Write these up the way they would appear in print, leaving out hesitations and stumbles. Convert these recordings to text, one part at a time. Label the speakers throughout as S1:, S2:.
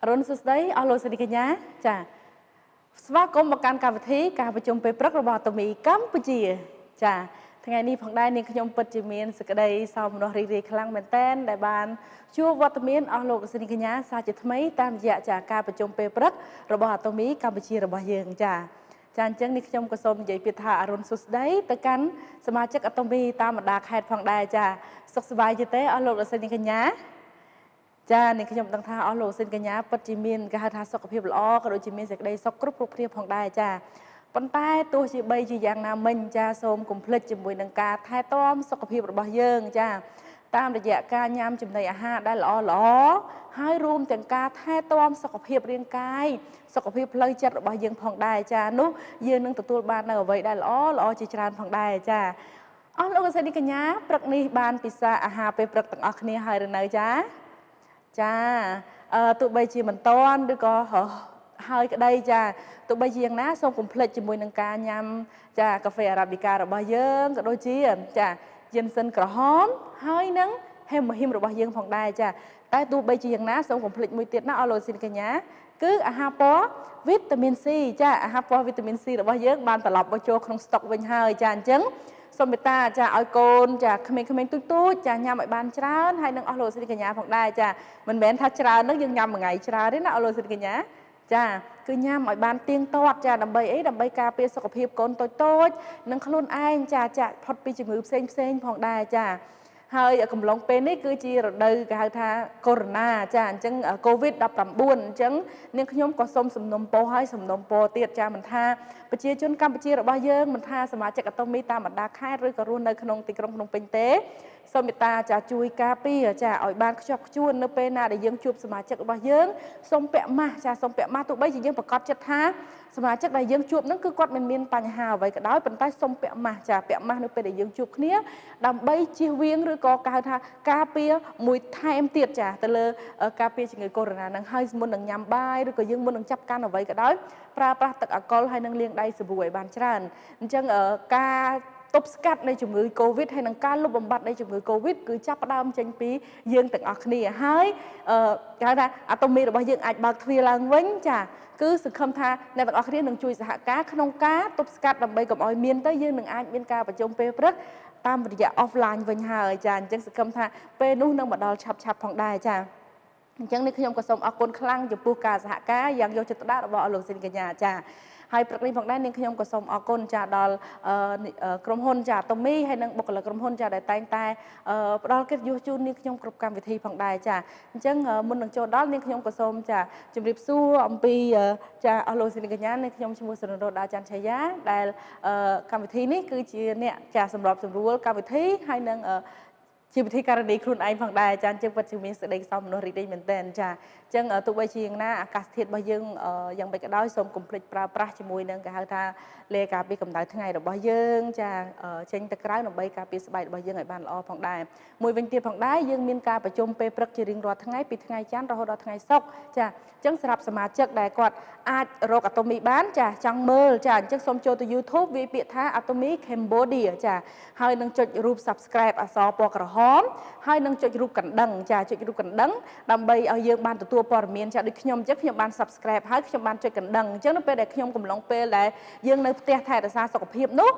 S1: រុនសុស្ដីអស់លោកស្រីកញ្ញាចាស្វាគមន៍មកកាន់កម្មវិធីការប្រជុំពេលព្រឹករបស់អាតូមីកម្ពុជាចាថ្ងៃនេះផងដែរនាងខ្ញុំពិតជាមានសេចក្តីសោមនស្សរីករាយខ្លាំងមែនទែនដែលបានជួបវត្តមានអស់លោកស្រីកញ្ញាសាជាថ្មីតាមរយៈចាការប្រជុំពេលព្រឹករបស់អាតូមីកម្ពុជារបស់យើងចាអញ្ចឹងនេះខ្ញុំក៏សូមនិយាយពីថាអរុនសុស្ដីទៅកាន់សមាជិកអាតូមីតាមបណ្ដាខេត្តផងដែរចាសុខសប្បាយទេអស់លោកស្រីកញ្ញាចានេះខ្ញុំដឹងថាអស់លោកសិនកញ្ញាពិតជាមានគេហៅថាសុខភាពល្អក៏ដូចជាមានសេចក្តីសុខគ្រប់គ្នាផងដែរចាប៉ុន្តែទោះជាបីជាយ៉ាងណាមិញចាសូមកុំភ្លេចជាមួយនឹងការថែទាំសុខភាពរបស់យើងចាតាមរយៈការញ៉ាំចំណីអាហារដែលល្អហើយរួមទាំងការថែទាំសុខភាពរាងកាយសុខភាពផ្លូវចិត្តរបស់យើងផងដែរចានោះយើងនឹងទទួលបាននៅអ្វីដែលល្អជាច្រើនផងដែរចាអស់លោកសិនកញ្ញាព្រឹកនេះបានពិសាអាហារពេលព្រឹកទាំងអស់គ្នាហើយឬនៅចាចាទោះបីជាមិនតន់ឬក៏ហើយក្តីចាទោះបីជាយ៉ាងណាសូមកុំភ្លេចជាមួយនឹងការញ៉ាំចាកាហ្វេអារ៉ាប៊ីការបស់យើងក៏ដូចជាចាយិនសិនក្រហមហើយនឹងហេមហ៊ីមរបស់យើងផងដែរចាតែទោះបីជាយ៉ាងណាសូមកុំភ្លេចមួយទៀតណាអស់លោកស៊ីនកញ្ញាគឺអាហារពណ៌វីតាមីន C ចាអាហារពណ៌វីតាមីន C របស់យើងបានត្រឡប់មកចូលក្នុងស្តុកវិញហើយចាអញ្ចឹងសូមមេត្តាចាឲ្យកូនចាក្មេងៗទូចចាញ៉ាំឲ្យបានច្រើនហើយនឹងអស់លោកស្រីកញ្ញាផងដែរចាមិនមែនថាច្រើននឹងយើងញ៉ាំមួយថ្ងៃច្រើនទេណាអស់លោកស្រីកញ្ញាចាគឺញ៉ាំឲ្យបានទៀងទាត់ចាដើម្បីអីដើម្បីការពារសុខភាពកូនតូចនិងខ្លួនឯងចាផុតពីជំងឺផ្សេងផងដែរចាហើយកំឡុងពេលនេះគឺជារដូវគេហៅថាកូវីដ -19 ចាអញ្ចឹងកូវីដ -19 អញ្ចឹងនាងខ្ញុំក៏សូមសំណូមពរឲ្យសំណូមពរទៀតចាមិនថាប្រជាជនកម្ពុជារបស់យើងមិនថាសមាជិកអាតូមីតាមបណ្ដាខេត្តឬក៏រស់នៅក្នុងទីក្រុងភ្នំពេញទេសូមមេត្តាចាជួយការពារចាឲ្យបានខ្ជាប់ខ្ជួននៅពេលណាដែលយើងជួបសមាជិករបស់យើងសូមពាក់ម៉ាស់ចាសូមពាក់ម៉ាស់ទោះបីជាយើងប្រកាសចិត្តថាសមាជិកដែលយើងជួបហ្នឹងគឺគាត់មិនមានបញ្ហាអ្វីក៏ដោយប៉ុន្តែសូមពាក់ម៉ាស់ចាពាក់ម៉ាស់នៅពេលដែលយើងជួបគ្នាដើម្បីជៀសវាងឬក៏គេហៅថាការពារមួយថែមទៀតចាទៅលើការពារជំងឺកូវីដ -19 ហ្នឹងហើយមុននឹងញ៉ាំបាយឬក៏យើងមុននឹងចាប់កាន់អ្វីក៏ដោយប្រើប្រាស់ទឹកអាល់កុលហើយនឹងលាងដៃសាប៊ូឲ្យបានច្រើនអញ្ចឹងការទប់ស្កាត់នៃជំងឺកូវីដហើយនឹងការលុបបំបាត់នៃជំងឺកូវីដគឺចាប់ផ្ដើមចេញពីយើងទាំងអស់គ្នាហើយគេហៅថាអាតូមីរបស់យើងអាចបើកទ្វារឡើងវិញចាគឺសង្ឃឹមថាអ្នកទាំងអស់គ្នានឹងជួយសហការក្នុងការទប់ស្កាត់ដើម្បីកុំឲ្យមានទៅយើងនឹងអាចមានការប្រជុំពេលព្រឹកតាមរយៈ offline វិញហើយចាអញ្ចឹងសង្ឃឹមថាពេលនោះនឹងមកដល់ឆាប់ផងដែរចាអញ្ចឹងនេះខ្ញុំក៏សូមអរគុណខ្លាំងចំពោះការសហការយ៉ាងយកចិត្តទុកដាក់របស់អស់លោកស្រីកញ្ញាចាហើយព្រឹកនេះផងដែរនាងខ្ញុំក៏សូមអរគុណចាដល់ក្រុមហ៊ុនចាអាតូមីហើយនិងបុគ្គលិកក្រុមហ៊ុនចាដែលតែងតែផ្ដល់កិត្តិយសជូននាងខ្ញុំគ្រប់កម្មវិធីផងដែរចាអញ្ចឹងមុននឹងចូលដល់នាងខ្ញុំក៏សូមចាជម្រាបសួរអំពីចាអស់លោកស្រីកញ្ញានាងខ្ញុំឈ្មោះសរណរតដាចាន់ឆាយាដែលកម្មវិធីនេះគឺជាអ្នកចាសម្របសម្រួលកម្មវិធីហើយនឹងជាវិធីការនីខ្លួនឯងផងដែរចាអញ្ចឹងពិតជាមានសេចក្តីសោមនស្សរីករាយមែនទែនចាអញ្ចឹងទោះបីជាយ៉ាងណាអាកាសធាតុរបស់យើងយ៉ាងម៉េចក៏ដោយសូមកុំភ្លេចប្រើប្រាស់ជាមួយនឹងគេហៅថាលេការពារកម្ដៅថ្ងៃរបស់យើងចាចេញទៅក្រៅដើម្បីការពារស្បែករបស់យើងឲ្យបានល្អផងដែរមួយវិញទៀតផងដែរយើងមានការប្រជុំពេលព្រឹកជារៀងរាល់ថ្ងៃពីថ្ងៃច័ន្ទរហូតដល់ថ្ងៃសុក្រចាអញ្ចឹងសម្រាប់សមាជិកដែលគាត់អាចរកអាតូមីបានចាចង់មើលចាអញ្ចឹងសូមចូលទៅ YouTube វាពាក្យថា Atomy Cambodia ចាហើយនឹងចុចរូប Subscribe អក្សរពណ៌ក្រហមហើយនឹងចុចរូបកណ្ដឹងចាចុចរូបកណ្ដឹងដើម្បីឲ្យយើងបានទទួលព័ត៌មានចាដូចខ្ញុំអញ្ចឹងខ្ញុំបាន Subscribe ហើយខ្ញុំបានចុចកណ្ដឹងអញ្ចឹងនៅពេលដែលខ្ញុំកំឡុងពេលដែលយើងនៅផ្ទះថែរក្សាសុខភាពនោះ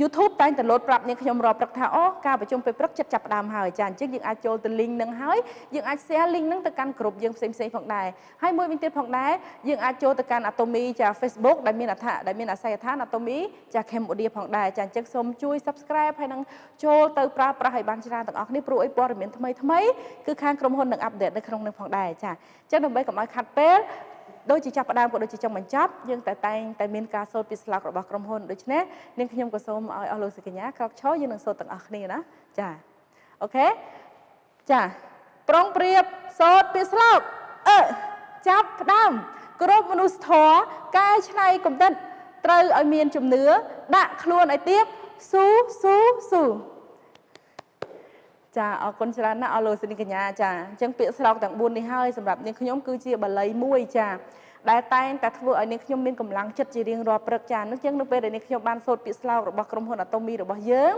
S1: YouTube តែងតែលោតប្រាប់នាងខ្ញុំរាល់ព្រឹកថាអូការប្រជុំពេលព្រឹកចិត្តចាប់ផ្ដើមហើយចាអញ្ចឹងយើងអាចចូលទៅ link នឹងហើយយើងអាច share link នឹងទៅកាន់ក្រុមយើងផ្សេងផងដែរហើយមួយវិញទៀតផងដែរយើងអាចចូលទៅកាន់ Atomy ចា Facebook ដែលមានអាស័យដ្ឋាន Atomy ចា Cambodia ផងដែរចាអញ្ចឹងសូមជួយ Subscribe ហើយនឹងចូលទៅប្រើប្រាស់ឲ្យបានច្រើនទាំងអស់គ្នាព្រោះអីព័ត៌មានថ្មីគឺខាងក្រុមហ៊ុននឹងអាប់ដេតនៅក្នុងនឹងផងដែរចាអញ្ចឹងដើម្បីកុំឲ្យខាត់ពេលដូចជាចាប់ផ្ដើមក៏ដូចជាចុងបញ្ចប់យើងតែងតែមានការសូត្រពីស្លោករបស់ក្រុមហ៊ុនដូច្នេះនាងខ្ញុំក៏សូមឲ្យអស់លោកសិកញ្ញាក្រោកឈរយើងនឹងសូត្រទាំងអស់គ្នាណាចាអូខេចាប្រុងប្រៀបសូត្រពីស្លោកចាប់ផ្ដើមគ្រប់មនុស្សធម៌កែច្នៃកំណត់ត្រូវឲ្យមានជំនឿដាក់ខ្លួនឲ្យទៀបស៊ូ ចាអរគុណច្រើនណាស់អរលោកស្រីកញ្ញាចាអញ្ចឹងពាក្យស្លោកទាំង4នេះហើយសម្រាប់នាងខ្ញុំគឺជាបាលីមួយចាដែលតែងតែធ្វើឲ្យនាងខ្ញុំមានកម្លាំងចិត្តជារៀងរាល់ព្រឹកចាអញ្ចឹងនៅពេលដែលនាងខ្ញុំបានសូត្រពាក្យស្លោករបស់ក្រុមហ៊ុន Atomy របស់យើ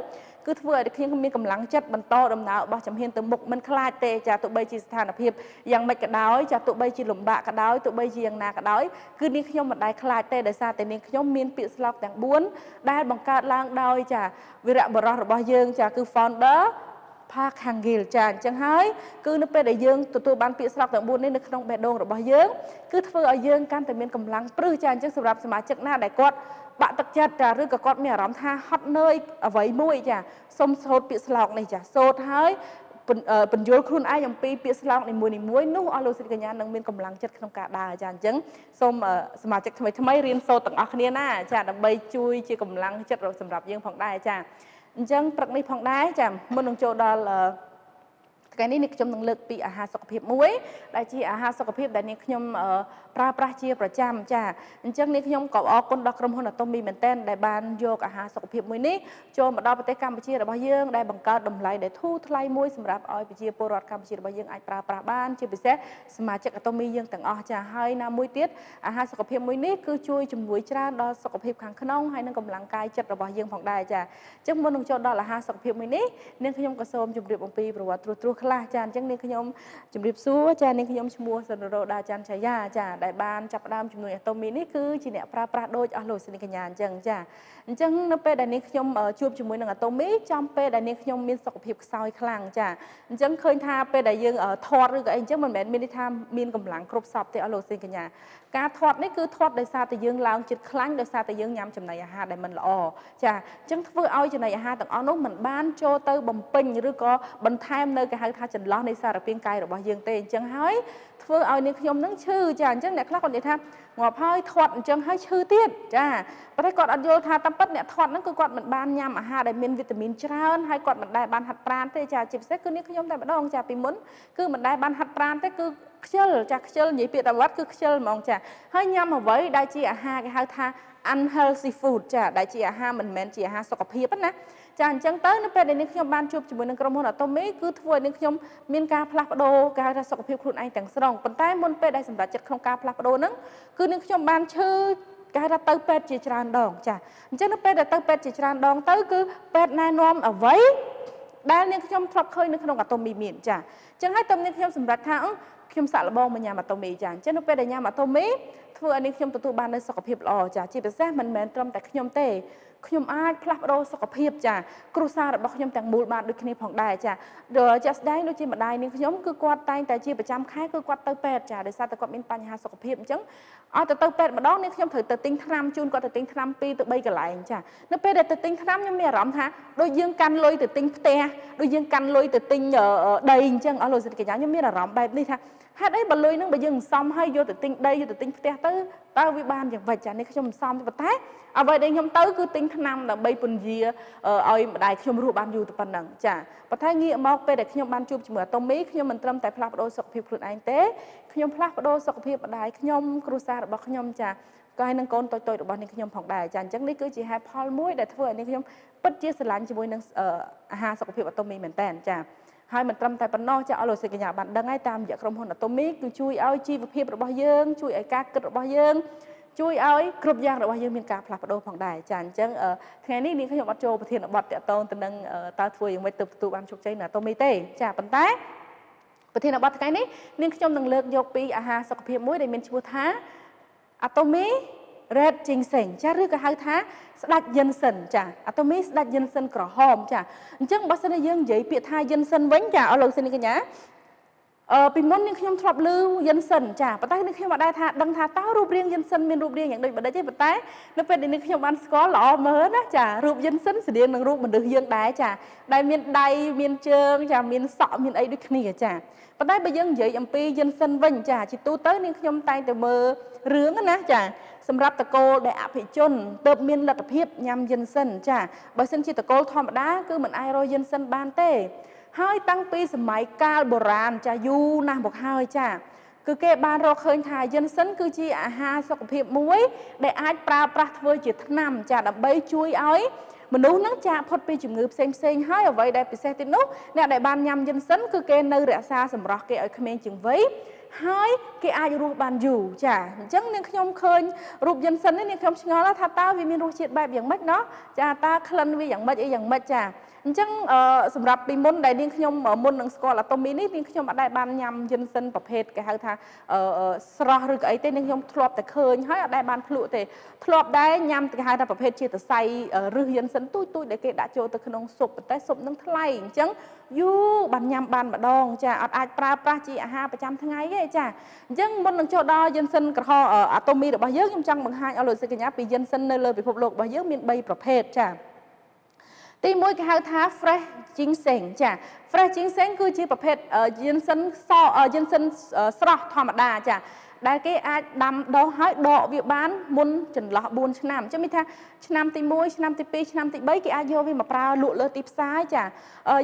S1: ងគឺធ្វើឲ្យខ្ញុំមានកម្លាំងចិត្តបន្តដំណើររបស់ជំហានទៅមុខមិនខ្លាចទេចាទោះបីជាស្ថានភាពយ៉ាងម៉េចក៏ដោយចាទោះបីជាលំបាកក៏ដោយទោះបីជាយ៉ាងណាក៏ដោយគឺនាងខ្ញុំមិនដែលខ្លាចទេដោយសារតែនាងខ្ញុំមានពាក្យស្លោកទាំង4ដែលបង្កើតឡើងដោយចាវីរៈបុរសរបស់យើងចាគឺ founder Park Han-Gill ចាអញ្ចឹងហើយគឺនៅពេលដែលយើងទទួលបានពាក្យស្លោកទាំង4នេះនៅក្នុងបេះដូងរបស់យើងគឺធ្វើឲ្យយើងកាន់តែមានកម្លាំងព្រឹសចាអញ្ចឹងសម្រាប់សមាជិកណាដែលគាត់បាក់ទឹកចិត្តចាឬក៏គាត់មានអារម្មណ៍ថាហត់នឿយអ្វីមួយចាសូមសូត្រពាក្យស្លោកនេះចាសូត្រហើយបញ្យល់ខ្លួនឯងអំពីពាក្យស្លោកនីមួយៗនោះអស់លោកស្រីកញ្ញានឹងមានកម្លាំងចិត្តក្នុងការដើរចាអញ្ចឹងសូមសមាជិកថ្មីរៀនសូត្រទាំងអស់គ្នាណាចាដើម្បីជួយជាកម្លាំងចិត្តសម្រាប់យើងផងដែរចាអញ្ចឹងព្រឹកនេះផងដែរចាមុននឹងចូលដល់ថ្ងៃនេះខ្ញុំនឹងលើកពីអាហារសុខភាពមួយដែលជាអាហារសុខភាពដែលនាងខ្ញុំប្រើប្រាស់ជាប្រចាំចាអញ្ចឹងនាងខ្ញុំក៏អរគុណដល់ក្រុមហ៊ុន Atomy មែនទែនដែលបានយកអាហារសុខភាពមួយនេះចូលមកដល់ប្រទេសកម្ពុជារបស់យើងដែលបង្កើតតម្លៃដែលធូរថ្លៃមួយសម្រាប់ឲ្យប្រជាពលរដ្ឋកម្ពុជារបស់យើងអាចប្រើប្រាស់បានជាពិសេសសមាជិក Atomy យើងទាំងអស់ចាហើយណាមួយទៀតអាហារសុខភាពមួយនេះគឺជួយជំនួយច្រើនដល់សុខភាពខាងក្នុងហើយនិងកម្លាំងកាយចិត្តរបស់យើងផងដែរចាអញ្ចឹងមុននឹងចូលដល់អាហារសុខភាពមួយនេះនាងខ្ញុំក៏សូមជម្រាបអំពីប្រវត្តិត្រួសខ្លះចាអញ្ចឹងនាងខ្ញុំជម្រាបសួរចានាងខ្ញុំឈ្មោះសនរោដាចាន់ Chhaya ចាដែលបានចាប់ផ្ដើមជំនួយ Atomy នេះគឺជាអ្នកប្រើប្រាស់ដូចអស់លោកស្រីកញ្ញាអញ្ចឹងចាអញ្ចឹងនៅពេលដែលនាងខ្ញុំជួបជាមួយនឹង Atomy ចំពេលដែលនាងខ្ញុំមានសុខភាពខ្សោយខ្លាំងចាអញ្ចឹងឃើញថាពេលដែលយើងធាត់ឬក៏អីអញ្ចឹងមិនមែនមានន័យថាមានកម្លាំងគ្រប់សពទេអស់លោកស្រីកញ្ញាការធាត់នេះគឺធាត់ដោយសារតែយើងឡើងចិត្តខ្លាញ់ដោយសារតែយើងញ៉ាំចំណីអាហារដែលមិនល្អចាអញ្ចឹងធ្វើឲ្យចំណីអាហារទាំងអស់នោះមិនបានចូលទៅបំពេញឬក៏បន្ថែមនៅគេហៅថាចន្លោះនៃសារពាង្គកាយរបស់យើងទេអញ្ចឹងហើយធ្វើឲ្យនាងខ្ញុំនឹងឈឺចាអញ្ចឹងអ្នកខ្លះគាត់និយាយថាងាប់ហើយធាត់អញ្ចឹងហើយឈឺទៀតចាប៉ុន្តែគាត់អត់យល់ថាតាមពិតអ្នកធាត់ហ្នឹងគឺគាត់មិនបានញ៉ាំអាហារដែលមានវីតាមីនច្រើនហើយគាត់មិនដែលបានហាត់ប្រាណទេចាជាពិសេសគឺនាងខ្ញុំតែម្ដងចាពីមុនគឺមិនដែលបានហាត់ប្រាណទេគឺខ្ជិលចាខ្ជិលនិយាយពាក្យតាមវត្តគឺខ្ជិលហ្មងចាហើយញ៉ាំអ្វីដែលជាអាហារគេហៅថា unhealthy food ចាដែលជាអាហារមិនមែនជាអាហារសុខភាពណាចាអញ្ចឹងទៅនៅពេលដែលនាងខ្ញុំបានជួបជាមួយនឹងក្រុមហ៊ុន Atomy គឺធ្វើឲ្យនាងខ្ញុំមានការផ្លាស់ប្ដូរការថាសុខភាពខ្លួនឯងទាំងស្រុងប៉ុន្តែមុនពេលដែលសម្រាប់ចិត្តក្នុងការផ្លាស់ប្ដូរហ្នឹងគឺនាងខ្ញុំបានឈឺគេថាទៅពេទ្យជាច្រើនដងចាអញ្ចឹងនៅពេលដែលទៅពេទ្យជាច្រើនដងទៅគឺពេទ្យណែនាំអ្វីដែលនាងខ្ញុំធ្លាប់ឃើញនៅក្នុង Atomy មានចាអញ្ចឹងហើយតើនាងខ្ញុំសម្រាប់ថាខ្ញុំសាក់លបងមកញ៉ាំ Atomy ចាអញ្ចឹងនៅពេលដែលញ៉ាំ Atomy ធ្វើឲ្យនាងខ្ញុំទទួលបាននូវសុខភាពល្អចាជាពិសេសមិនមែនត្រឹមតែខ្ញុំទេខ្ញុំអាចផ្លាស់ប្ដូរសុខភាពចាគ្រួសាររបស់ខ្ញុំទាំងមូលបានដូចគ្នាផងដែរចាជាក់ស្ដែងដូចជាម្ដាយនាងខ្ញុំគឺគាត់តែងតែជាប្រចាំខែគឺគាត់ទៅពេទ្យចាដោយសារតែគាត់មានបញ្ហាសុខភាពអញ្ចឹងអត់ទៅពេទ្យម្ដងនាងខ្ញុំត្រូវទៅទិញថ្នាំជូនគាត់ទៅទិញថ្នាំ2ទៅ3កន្លែងចានៅពេលដែលទៅទិញថ្នាំខ្ញុំមានអារម្មណ៍ថាដូចយើងកាន់លុយទៅទិញផ្ទះដូចយើងកាន់លុយទៅទិញដីអញ្ចឹងអស់លោកស្រីកញ្ញាខ្ញុំមានអារម្មណ៍បែបនេះថាហេតុអីបើលុយនឹងបើយើងមិនសមហើយយកទៅទិញដីយកទៅទិញផ្ទះទៅតើវាបានយ៉ាងម៉េចចានេះខ្ញុំមិនសមទេប៉ុន្តែអ្វីដែលខ្ញុំទៅគឺទិញថ្នាំដើម្បីពន្យាឲ្យម្ដាយខ្ញុំរស់បានយូរទៅប៉ុណ្ណឹងចាប៉ុន្តែងាកមកពេលដែលខ្ញុំបានជួបជាមួយ Atomy ខ្ញុំមិនត្រឹមតែផ្លាស់ប្ដូរសុខភាពខ្លួនឯងទេខ្ញុំផ្លាស់ប្ដូរសុខភាពម្ដាយខ្ញុំគ្រួសាររបស់ខ្ញុំចាក៏ហើយនឹងកូនតូចៗរបស់នាងខ្ញុំផងដែរចាអញ្ចឹងនេះគឺជាហេតុផលមួយដែលធ្វើឲ្យនាងខ្ញុំពិតជាស្រឡាញ់ជាមួយនឹងអាហារសុខភាព Atomy មែនតើចាហើយមិនត្រឹមតែប៉ុណ្ណោះចាអស់លោកស្រីកញ្ញាបានដឹងហើយតាមរយៈក្រុមហ៊ុន Atomy គឺជួយឲ្យជីវភាពរបស់យើងជួយឲ្យការគិតរបស់យើងជួយឲ្យគ្រប់យ៉ាងរបស់យើងមានការផ្លាស់ប្ដូរផងដែរចាអញ្ចឹងថ្ងៃនេះនាងខ្ញុំអត់ចូលប្រធានបទតាក់ទងទៅនឹងតើធ្វើយ៉ាងម៉េចទៅទទួលបានជោគជ័យនៅ Atomy ទេចាប៉ុន្តែប្រធានបទថ្ងៃនេះនាងខ្ញុំនឹងលើកយកពីអាហារសុខភាពមួយដែលមានឈ្មោះថា Atomy Red Ginseng ចាឬក៏ហៅថាស្ដាច់យិនសិនចា Atomy ស្ដាច់យិនសិនក្រហមចាអញ្ចឹងបើសិនជាយើងនិយាយពាក្យថាយិនសិនវិញចាអស់លោកស្រីកញ្ញាពីមុននាងខ្ញុំធ្លាប់ឮយិនសិនចាប៉ុន្តែនាងខ្ញុំអត់ដែរថាដឹងថាតើរូបរាងយិនសិនមានរូបរាងយ៉ាងដូចម្ដេចទេប៉ុន្តែនៅពេលដែលនាងខ្ញុំបានស្គាល់ល្អមើលណាចារូបយិនសិនស្តៀងនឹងរូបមនុស្សយើងដែរចាដែលមានដៃមានជើងចាមានសក់មានអីដូចគ្នាចាប៉ុន្តែបើយើងនិយាយអំពីយិនសិនវិញចាជាទូទៅនាងខ្ញុំតែងតែមើលរឿងណាចាសម្រាប់តកូលដែលអភិជនទើបមានលទ្ធភាពញ៉ាំយិនសិនចាបើសិនជាតកូលធម្មតាគឺមិនអាចរកយិនសិនបានទេហើយតាំងពីសម័យកាលបុរាណចាយូរណាស់មកហើយចាគឺគេបានរកឃើញថាយិនសិនគឺជាអាហារសុខភាពមួយដែលអាចប្រើប្រាស់ធ្វើជាថ្នាំចាដើម្បីជួយឲ្យ មនុស្សហ្នឹងចាក់ផុតពីជំងឺផ្សេងហើយអ្វីដែលពិសេសទៀតនោះអ្នកដែលបានញ៉ាំយិនសិនគឺគេនៅរក្សាសម្រស់គេឲ្យក្មេងជាងវ័យហើយគេអាចរស់បានយូរចាអញ្ចឹងនាងខ្ញុំឃើញរូបយិនសិននេះនាងខ្ញុំឆ្ងល់ថាតើវាមានរសជាតិបែបយ៉ាងម៉េចណោះចាតើក្លិនវាយ៉ាងម៉េចអីយ៉ាងម៉េចចាអញ្ចឹងសម្រាប់ពីមុនដែលនាងខ្ញុំមុននឹងស្គាល់អាតូមីនេះនាងខ្ញុំអត់ដែលបានញ៉ាំយិនសិនប្រភេទគេហៅថាស្រស់ឬក៏អីទេនាងខ្ញុំធ្លាប់តែឃើញហើយអត់ដែលបានភ្លក់ទេធ្លាប់ដែរញ៉ាំគេហៅថាប្រភេទជាសរសៃរឹសយិនសិនទូចដែលគេដាក់ចូលទៅក្នុងស៊ុបប៉ុន្តែស៊ុបនឹងថ្លៃអញ្ចឹងយូរបានញ៉ាំបានម្ដងចាអត់អាចប្រើប្រាស់ជាអាហារប្រចាំថ្ងៃទេចាអញ្ចឹងមុននឹងចូលដល់យិនសិនក្រហមអាតូមីរបស់យើងខ្ញុំចង់បង្ហាញឲ្យលោកសិស្សកញ្ញាពីយិនសិននៅលើពិភពលោករបស់យើងមាន3ប្រភេទចាទី1គេហៅថា fresh ginseng ចា fresh ginseng គឺជាប្រភេទយិនសិនយិនសិនស្រស់ធម្មតាចាដែលគេអាចដាំដុះហើយដកវាបានមុនចន្លោះ4ឆ្នាំអញ្ចឹងមានថាឆ្នាំទី1ឆ្នាំទី2ឆ្នាំទី3គេអាចយកវាមកប្រើលក់លើទីផ្សារចា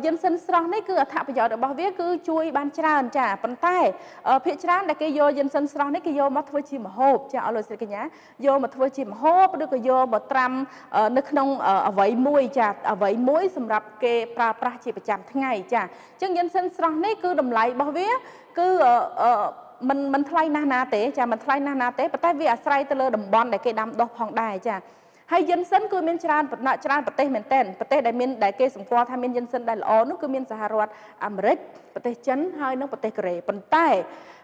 S1: យិនសិនស្រស់នេះគឺអត្ថប្រយោជន៍របស់វាគឺជួយបានច្រើនចាប៉ុន្តែភាគច្រើនដែលគេយកយិនសិនស្រស់នេះគេយកមកធ្វើជាម្ហូបចាអស់លោកស្រីកញ្ញាយកមកធ្វើជាម្ហូបឬក៏យកមកត្រាំនៅក្នុងអវ័យមួយចាអវ័យមួយសម្រាប់គេប្រើប្រាស់ជាប្រចាំថ្ងៃចាអញ្ចឹងយិនសិនស្រស់នេះគឺតម្លៃរបស់វាគឺមិនថ្លៃណាស់ណាទេចាមិនថ្លៃណាស់ណាទេប៉ុន្តែវាអាស្រ័យទៅលើតំបន់ដែលគេដាំដុះផងដែរចាហើយយិនសិនគឺមានច្រើនប្រទេសមែនទែនប្រទេសដែលគេសម្គាល់ថាមានយិនសិនដែលល្អនោះគឺមានសហរដ្ឋអាមេរិកប្រទេសចិនហើយនិងប្រទេសកូរ៉េប៉ុន្តែ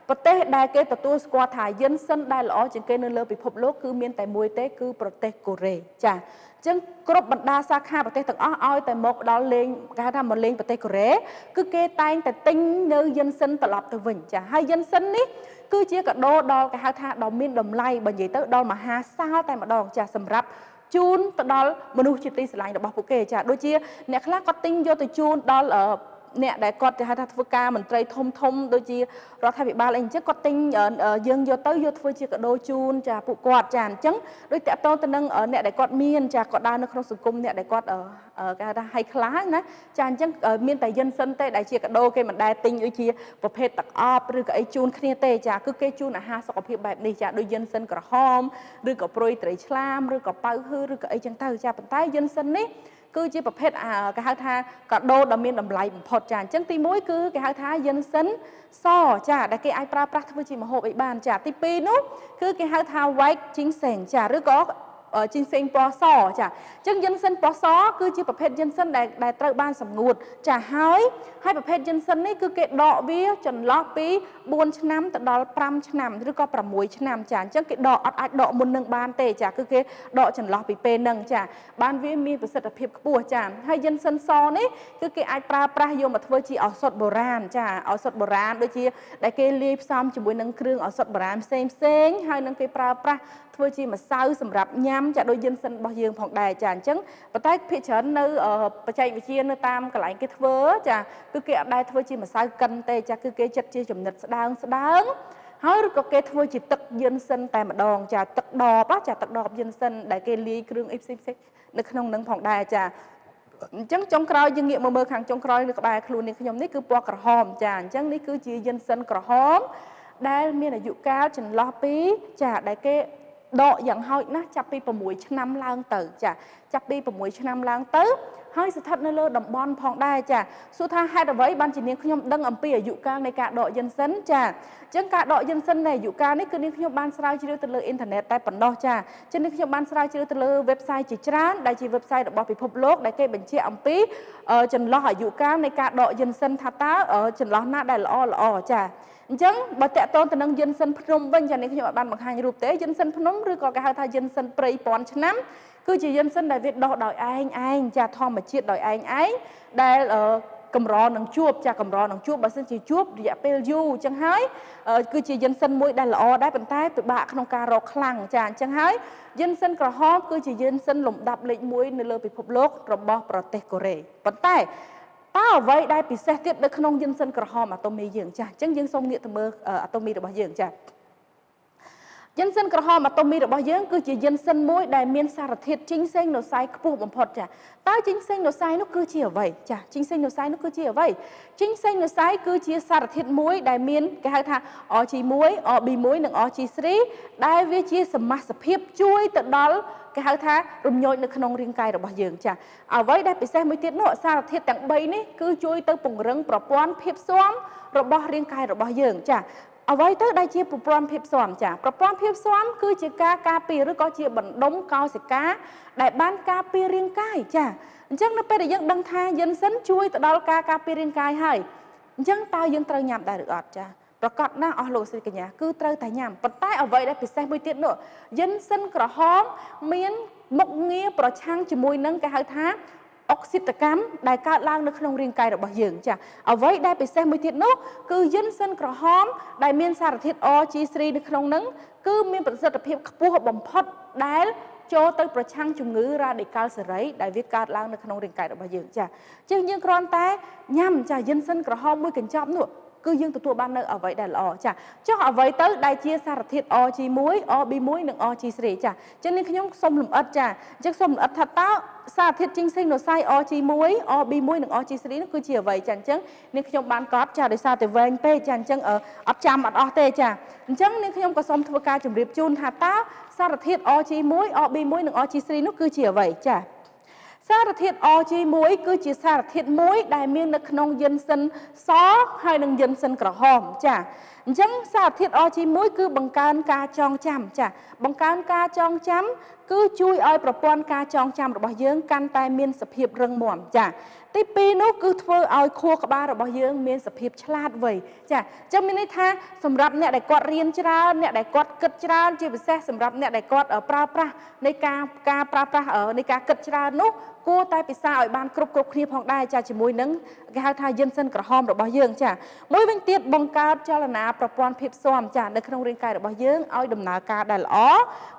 S1: ប្រទេសដែលគេទទួលស្គាល់ថាយិនសិនដែលល្អជាងគេនៅលើពិភពលោកគឺមានតែមួយទេគឺប្រទេសកូរ៉េចាអញ្ចឹងគ្រប់បណ្ដាសាខាប្រទេសទាំងអស់ឲ្យតែមកដល់លេងគេហៅថាមកលេងប្រទេសកូរ៉េគឺគេតែងតែទិញនៅយិនសិនត្រឡប់ទៅវិញចាហើយយិនសិននេះគឺជាកាដូដល់គេហៅថាដ៏មានតម្លៃបើនិយាយទៅដល់មហាសាលតែម្ដងចាសម្រាប់ជូនទៅដល់មនុស្សជាទីស្រឡាញ់របស់ពួកគេចាដូចជាអ្នកខ្លះគាត់ទិញយកទៅជូនដល់អ្នកដែលគាត់គេហៅថាធ្វើការមន្ត្រីធំដូចជារដ្ឋាភិបាលអីអញ្ចឹងគាត់ទិញយើងយកធ្វើជាកាដូជូនចាពួកគាត់ចាអញ្ចឹងដូចតកតងទៅនឹងអ្នកដែលគាត់មានចាគាត់ដើរនៅក្នុងសង្គមអ្នកដែលគាត់គេហៅថាហៃខ្លាណាចាអញ្ចឹងមានតែយិនសិនទេដែលជាកាដូគេមិនដែលទិញដូចជាប្រភេទទឹកអប់ឬក៏អីជូនគ្នាទេចាគឺគេជូនអាហារសុខភាពបែបនេះចាដូចយិនសិនក្រហមឬក៏ព្រុយត្រីឆ្លាមឬក៏ប៉ៅហ៊ឺឬក៏អីចឹងទៅចាប៉ុន្តែយិនសិននេះគឺជាប្រភេទគេហៅថាកាដូដ៏មានតម្លៃបំផុតចាអញ្ចឹងទី1គឺគេហៅថាយិនសិនសចាដែលគេអាចប្រើប្រាស់ធ្វើជាម្ហូបអីបានចាទី2នោះគឺគេហៅថា white ginseng ចាឬក៏ជីងសេងពណ៌សចាអញ្ចឹងយិនសិនពណ៌សគឺជាប្រភេទយិនសិនដែលត្រូវបានសម្ងួតចាហើយប្រភេទយិនសិននេះគឺគេដកវាចន្លោះពី4ឆ្នាំទៅដល់5ឆ្នាំឬក៏6ឆ្នាំចាអញ្ចឹងគេដកអត់អាចដកមុននឹងបានទេចាគឺគេដកចន្លោះពីពេលហ្នឹងចាបានវាមានប្រសិទ្ធភាពខ្ពស់ចាហើយយិនសិនសនេះគឺគេអាចប្រើប្រាស់យកមកធ្វើជាឱសថបុរាណចាឱសថបុរាណដូចជាដែលគេលាយផ្សំជាមួយនឹងគ្រឿងឱសថបុរាណផ្សេងហើយនឹងគេប្រើប្រាស់ធ្វើជាម្សៅសម្រាប់ញ៉ាំចាដូចយិនសិនរបស់យើងផងដែរចាអញ្ចឹងប៉ុន្តែភាគច្រើននៅបច្ចេកវិទ្យានៅតាមកន្លែងគេធ្វើចាគឺគេអត់ដែលធ្វើជាម្សៅកិនទេចាគឺគេចិតជាចំណិតស្ដើងហើយឬក៏គេធ្វើជាទឹកយិនសិនតែម្ដងចាទឹកដបចាទឹកដបយិនសិនដែលគេលាយគ្រឿងអីផ្សេងនៅក្នុងនឹងផងដែរចាអញ្ចឹងចុងក្រោយយើងងាកមកមើលខាងចុងក្រោយនៅក្បែរខ្លួននេះខ្ញុំនេះគឺពណ៌ក្រហមចាអញ្ចឹងនេះគឺជាយិនសិនក្រហមដែលមានអាយុកាលចន្លោះពីចាដែលគេដកយ៉ាងហោចណាស់ចាប់ពី6ឆ្នាំឡើងទៅចាចាប់ពី6ឆ្នាំឡើងទៅហើយស្ថិតនៅលើតំបន់ផងដែរចាសួរថាហេតុអ្វីបានជានាងខ្ញុំដឹងអំពីអាយុកាលនៃការដកយិនសិនចាអញ្ចឹងការដកយិនសិននៃអាយុកាលនេះគឺនាងខ្ញុំបានស្រាវជ្រាវទៅលើអ៊ីនធឺណិតតែប៉ុណ្ណោះចាអញ្ចឹងនាងខ្ញុំបានស្រាវជ្រាវទៅលើ website ជាច្រើនដែលជា website របស់ពិភពលោកដែលគេបញ្ជាក់អំពីចន្លោះអាយុកាលនៃការដកយិនសិនថាតើចន្លោះណាដែលល្អចាអញ្ចឹងបើតកតងទៅនឹងយិនសិនភ្នំវិញចានេះខ្ញុំអត់បានបង្ហាញរូបទេយិនសិនភ្នំឬក៏គេហៅថាយិនសិនព្រៃពាន់ឆ្នាំគឺជាយិនសិនដែលវាដុះដោយឯងចាធម្មជាតិដោយឯងដែលកម្រនឹងជួបចាកម្រនឹងជួបបើសិនជាជួបរយៈពេលយូរអញ្ចឹងហើយគឺជាយិនសិនមួយដែលល្អដែរប៉ុន្តែពិបាកក្នុងការរកខ្លាំងចាអញ្ចឹងហើយយិនសិនក្រហមគឺជាយិនសិនលំដាប់លេខ1នៅលើពិភពលោករបស់ប្រទេសកូរ៉េប៉ុន្តែតើអ្វីដែលពិសេសទៀតនៅក្នុងយិនសិនក្រហមអាតូមីយើងចាអញ្ចឹងយើងសូមងាកទៅមើលអាតូមីរបស់យើងចាយិនសិនក្រហមអាតូមីរបស់យើងគឺជាយិនសិនមួយដែលមានសារធាតុជីងសេងណូស័យខ្ពស់បំផុតចាតើជីងសេងណូស័យនោះគឺជាអ្វីចាជីងសេងណូស័យនោះគឺជាអ្វីជីងសេងណូស័យគឺជាសារធាតុមួយដែលមានគេហៅថា RG1 RB1 និង RG3 ដែលវាជាសមាសភាពជួយទៅដល់ គេហៅថារំញោចនៅក្នុងរាងកាយរបស់យើងចាអ្វីដែលពិសេសមួយទៀតនោះសារធាតុទាំង3នេះគឺជួយទៅពង្រឹងប្រព័ន្ធភាពស៊ាំរបស់រាងកាយរបស់យើងចាអ្វីទៅដែលជាប្រព័ន្ធភាពស៊ាំចាប្រព័ន្ធភាពស៊ាំគឺជាការការពារឬក៏ជាបណ្ដុំកោសិកាដែលបានការពាររាងកាយចាអញ្ចឹងនៅពេលដែលយើងដឹងថាយិនសិនជួយទៅដល់ការការពាររាងកាយហើយអញ្ចឹងតើយើងត្រូវញ៉ាំដែរឬអត់ចាប្រកាសណាស់អស់លោកស្រីកញ្ញាគឺត្រូវតែញ៉ាំប៉ុន្តែអ្វីដែលពិសេសមួយទៀតនោះយិនសិនក្រហមមានមុខងារប្រឆាំងជាមួយនឹងគេហៅថាអុកស៊ីតកម្មដែលកើតឡើងនៅក្នុងរាងកាយរបស់យើងចាអ្វីដែលពិសេសមួយទៀតនោះគឺយិនសិនក្រហមដែលមានសារធាតុ OG3 នៅក្នុងហ្នឹងគឺមានប្រសិទ្ធភាពខ្ពស់បំផុតដែលចូលទៅប្រឆាំងជំងឺរ៉ាឌីកាល់សេរីដែលវាកើតឡើងនៅក្នុងរាងកាយរបស់យើងចាជាងយើងគ្រាន់តែញ៉ាំចាយិនសិនក្រហមមួយកញ្ចប់នោះគឺយើងទទួលបាននៅអ្វីដែលល្អចាចុះអ្វីទៅដែលជាសារធាតុ OG1 OB1 និង OG3 ចាចឹងនេះខ្ញុំសូមលម្អិតចាអញ្ចឹងសូមលម្អិតថាតើសារធាតុជីងសេងណូស័យ OG1 OB1 និង OG3 នោះគឺជាអ្វីចាអញ្ចឹងនេះខ្ញុំបានកត់ចាដោយសារតែវែងពេកចាអញ្ចឹងអត់ចាំអត់អស់ទេចាអញ្ចឹងនេះខ្ញុំក៏សូមធ្វើការជម្រាបជូនថាតើសារធាតុ OG1 OB1 និង OG3 នោះគឺជាអ្វីចាសារធាតុ OG1 គឺជាសារធាតុមួយដែលមាននៅក្នុងយិនសិនសហើយនិងយិនសិនក្រហមចាអញ្ចឹងសារធាតុ OG1 គឺបង្កើនការចងចាំចាបង្កើនការចងចាំគឺជួយឲ្យប្រព័ន្ធការចងចាំរបស់យើងកាន់តែមានសភាពរឹងមាំចាទី2នោះគឺធ្វើឲ្យខួរក្បាលរបស់យើងមានសភាពឆ្លាតវៃចាអញ្ចឹងមានន័យថាសម្រាប់អ្នកដែលគាត់រៀនច្រើនអ្នកដែលគាត់គិតច្រើនជាពិសេសសម្រាប់អ្នកដែលគាត់ប្រើប្រាស់នៃការប្រើប្រាស់នៃការគិតច្រើននោះគួរតែពិសាឲ្យបានគ្រប់គ្នាផងដែរចាជាមួយនឹងគេហៅថាយិនសិនក្រហមរបស់យើងចាមួយវិញទៀតបង្កើតចលនាប្រព័ន្ធភាពស៊ាំចានៅក្នុងរាងកាយរបស់យើងឲ្យដំណើរការដែលល្អ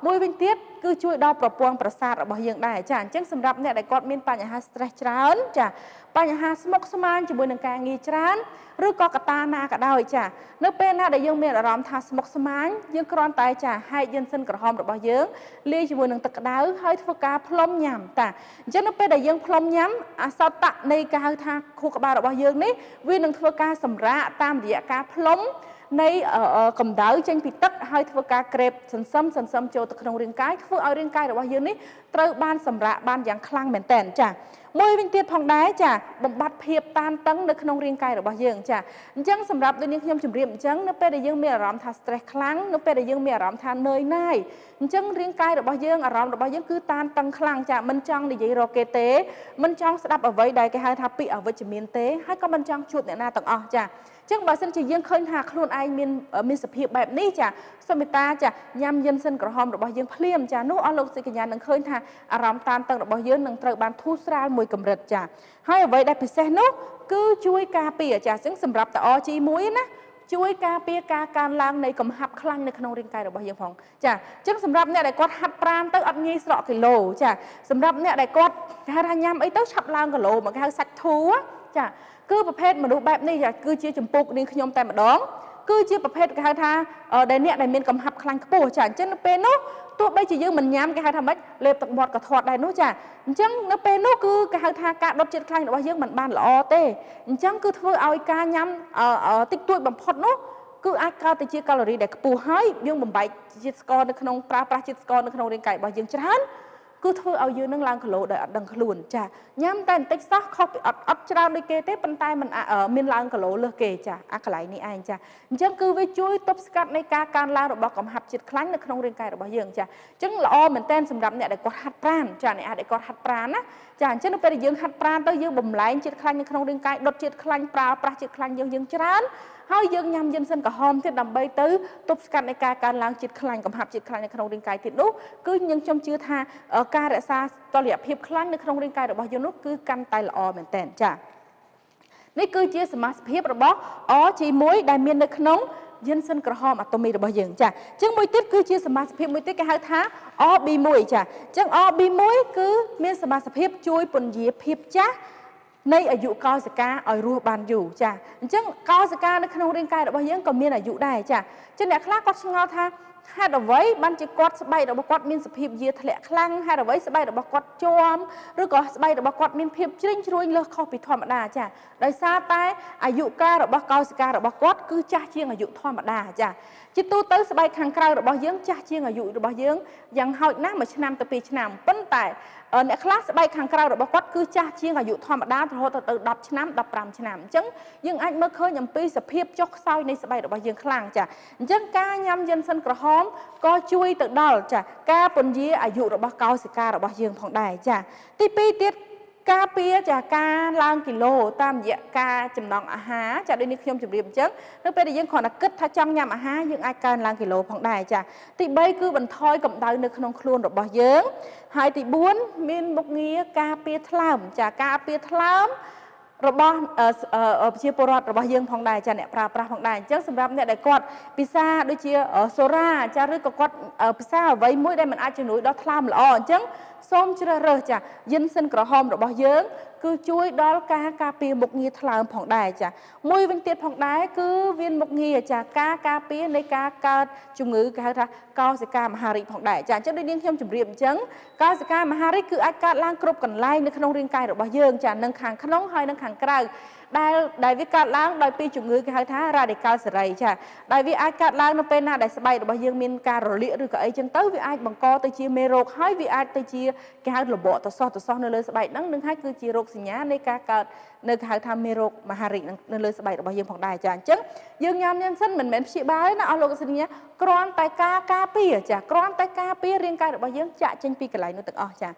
S1: មួយវិញទៀតគឺជួយដល់ប្រព័ន្ធប្រសាទរបស់យើងដែរចាអញ្ចឹងសម្រាប់អ្នកដែលគាត់មានបញ្ហា stress ច្រើនចាបញ្ហាស្មុគស្មាញជាមួយនឹងការងារច្រើនឬក៏កត្តាណាក៏ដោយចានៅពេលណាដែលយើងមានអារម្មណ៍ថាស្មុគស្មាញយើងគ្រាន់តែចាហែកយិនសិនក្រហមរបស់យើងលាយជាមួយនឹងទឹកក្តៅហើយធ្វើការផ្លុំញ៉ាំតាអញ្ចឹងនៅពេលដែលយើងផ្លុំញ៉ាំអាសតៈនៃការហៅថាខួរក្បាលរបស់យើងនេះវានឹងធ្វើការសម្រាកតាមរយៈការផ្លុំនៃកម្ដៅចេញពីទឹកហើយធ្វើការក្រេបសន្សឹមចូលទៅក្នុងរាងកាយធ្វើឲ្យរាងកាយរបស់យើងនេះត្រូវបានសម្រាកបានយ៉ាងខ្លាំងមែនទែនចាមួយវិញទៀតផងដែរចាបំបត្តិភាពតានតឹងនៅក្នុងរាងកាយរបស់យើងចាអញ្ចឹងសម្រាប់ដូចនេះខ្ញុំជម្រាបអញ្ចឹងនៅពេលដែលយើងមានអារម្មណ៍ថា stress ខ្លាំងនៅពេលដែលយើងមានអារម្មណ៍ថានឿយណាយអញ្ចឹងរាងកាយរបស់យើងអារម្មណ៍របស់យើងគឺតានតឹងខ្លាំងចាមិនចង់និយាយរកគេទេមិនចង់ស្ដាប់អ្វីដែលគេហៅថាពាក្យអវិជ្ជមានទេហើយក៏មិនចង់ជួបអ្នកណាទាំងអស់ចាអញ្ចឹងបើសិនជាយើងឃើញថាខ្លួនឯងមានសភាពបែបនេះចាសូមមេត្តាចាញ៉ាំយិនសិនក្រហមរបស់យើងភ្លាមចានោះអស់លោកសិកញ្ញានឹងឃើញថាអារម្មណ៍តានតឹងរបស់យើងនឹងត្រូវបានធូរស្រាលមួយកម្រិតចាហើយអ្វីដែលពិសេសនោះគឺជួយការពារចាអញ្ចឹងសម្រាប់ត OG1 ណាជួយការពារការកើនឡើងនៃកំហាប់ខ្លាញ់នៅក្នុងរាងកាយរបស់យើងផងចាអញ្ចឹងសម្រាប់អ្នកដែលគាត់ហាត់ប្រាណទៅអត់ងាយស្រកគីឡូចាសម្រាប់អ្នកដែលគាត់គេហៅថាញ៉ាំអីទៅឆាប់ឡើងគីឡូមកគេហៅសាច់ធូរចាគឺប្រភេទមនុស្សបែបនេះគឺជាចម្ពោះនាងខ្ញុំតែម្ដងគឺជាប្រភេទគេហៅថាដែលអ្នកដែលមានកំហាប់ខ្លាញ់ខ្ពស់ចាអញ្ចឹងនៅពេលនោះទោះបីជាយើងមិនញ៉ាំគេហៅថាម៉េចលេបទឹកមាត់ក៏ធាត់ដែរនោះចាអញ្ចឹងនៅពេលនោះគឺគេហៅថាការដុតជាតិខ្លាញ់របស់យើងមិនបានល្អទេអញ្ចឹងគឺធ្វើឲ្យការញ៉ាំតិចតួចបំផុតនោះគឺអាចកើតទៅជាកាឡូរីដែលខ្ពស់ហើយយើងបំបែកជាតិស្ករនៅក្នុងប្រើប្រាស់ជាតិស្ករនៅក្នុងរាងកាយរបស់យើងច្រើនគឺធ្វើឲ្យយើងនឹងឡើងគីឡូដោយអត់ដឹងខ្លួនចាញ៉ាំតែបន្តិចសោះខុសពីអត់ច្រើនដូចគេទេប៉ុន្តែมันមានឡើងគីឡូលើសគេចាអាកន្លែងនេះឯងចាអញ្ចឹងគឺវាជួយទប់ស្កាត់នៃការកើនឡើងរបស់កំហាប់ជាតិខ្លាញ់នៅក្នុងរាងកាយរបស់យើងចាអញ្ចឹងល្អមែនតើសម្រាប់អ្នកដែលគាត់ហាត់ប្រាណចាអ្នកដែលគាត់ហាត់ប្រាណណាចាអញ្ចឹងនៅពេលដែលយើងហាត់ប្រាណទៅយើងបំលែងជាតិខ្លាញ់នៅក្នុងរាងកាយដុតជាតិខ្លាញ់ប្រើប្រាស់ជាតិខ្លាញ់យើងច្រើនហើយយើងញ៉ាំយិនសិនក្រហមទៀតដើម្បីទៅទប់ស្កាត់នៃការកើនឡើងជាតិខ្លាញ់កំហាប់ជាតិខ្លាញ់នៅក្នុងរាងកាយទៀតនោះគឺយើងខ្ញុំជឿថាការរក្សាតុល្យភាពខ្លាញ់នៅក្នុងរាងកាយរបស់យើងនោះគឺកាន់តែល្អមែនទែនចានេះគឺជាសមាសភាពរបស់ OG1 ដែលមាននៅក្នុងយិនសិនក្រហមអាតូមីរបស់យើងចាអញ្ចឹងមួយទៀតគឺជាសមាសភាពមួយទៀតគេហៅថា OB1 ចាអញ្ចឹង OB1 គឺមានសមាសភាពជួយពន្យាភាពចាស់ នៃអាយុកោសិកាឲ្យរស់បានយូរចាអញ្ចឹងកោសិកានៅក្នុងរាងកាយរបស់យើងក៏មានអាយុដែរចាចឹងអ្នកខ្លះគាត់ឆ្ងល់ថាហេតុអ្វីបានជាគាត់ស្បែករបស់គាត់មានសភាពយាធ្លាក់ខ្លាំងហេតុអ្វីស្បែករបស់គាត់ជាំឬក៏ស្បែករបស់គាត់មានភាពជ្រិញជ្រួញលើសខុសពីធម្មតាចាដោយសារតែអាយុកាលរបស់កោសិការបស់គាត់គឺចាស់ជាងអាយុធម្មតាចាជាទូទៅស្បែកខាងក្រៅរបស់យើងចាស់ជាងអាយុរបស់យើងយ៉ាងហោចណាស់1ឆ្នាំទៅ2ឆ្នាំប៉ុន្តែអ្នកខ្លះស្បែកខាងក្រៅរបស់គាត់គឺចាស់ជាងអាយុធម្មតារហូតទៅ10ឆ្នាំ15ឆ្នាំអញ្ចឹងយើងអាចមើលឃើញអំពីសភាពចុះខ្សោយនៃស្បែករបស់យើងខ្លាំងចាអញ្ចឹងការញ៉ាំយិនសិនក្រហមក៏ជួយទៅដល់ចាការពន្យាអាយុរបស់កោសិការបស់យើងផងដែរចាទី2ទៀតការពារចាការឡើងគីឡូតាមរយៈការចំណង់អាហារចាដូចនេះខ្ញុំជម្រាបអញ្ចឹងនៅពេលដែលយើងគ្រាន់តែគិតថាចង់ញ៉ាំអាហារយើងអាចកើនឡើងគីឡូផងដែរចាទី3គឺបន្ថយកម្ដៅនៅក្នុងខ្លួនរបស់យើងហើយទី4មានមុខងារការពារថ្លើមចាការពារថ្លើមរបស់ប្រជាពលរដ្ឋរបស់យើងផងដែរចាអ្នកប្រើប្រាស់ផងដែរអញ្ចឹងសម្រាប់អ្នកដែលគាត់ពិសាដូចជាសូរ៉ាចាឬក៏គាត់ពិសាអ្វីមួយដែលមិនអាចជំនួយដល់ថ្លើមល្អអញ្ចឹងសូមជ្រើសរើសចាយិនសិនក្រហមរបស់យើងគឺជួយដល់ការការពារមុខងារថ្លើមផងដែរចាមួយវិញទៀតផងដែរគឺវាមុខងារចាការការពារនៃការកើតជំងឺគេហៅថាកោសិកាមហារីកផងដែរចាអញ្ចឹងដូចនាងខ្ញុំជម្រាបអញ្ចឹងកោសិកាមហារីកគឺអាចកើតឡើងគ្រប់កន្លែងនៅក្នុងរាងកាយរបស់យើងចានឹងខាងក្នុងហើយនឹងខាងក្រៅដែលវាកើតឡើងដោយពីជំងឺគេហៅថា radical សេរីចាដែលវាអាចកើតឡើងនៅពេលណាដែលស្បែករបស់យើងមានការរលាកឬក៏អីចឹងទៅវាអាចបង្កទៅជាមេរោគហើយវាអាចទៅជាគេហៅលបកតសោះនៅលើស្បែកហ្នឹងនឹងហើយគឺជារោគសញ្ញានៃការកើតនៅគេហៅថាមេរោគមហារីកនៅលើស្បែករបស់យើងផងដែរចាអញ្ចឹងយើងញ៉ាំសិនមិនមែនព្យាបាលទេណាអស់លោកសញ្ញាគ្រាន់តែការពារចាគ្រាន់តែការពាររាងកាយរបស់យើងចាក់ចេញពីកន្លែងនោះទាំងអស់ចា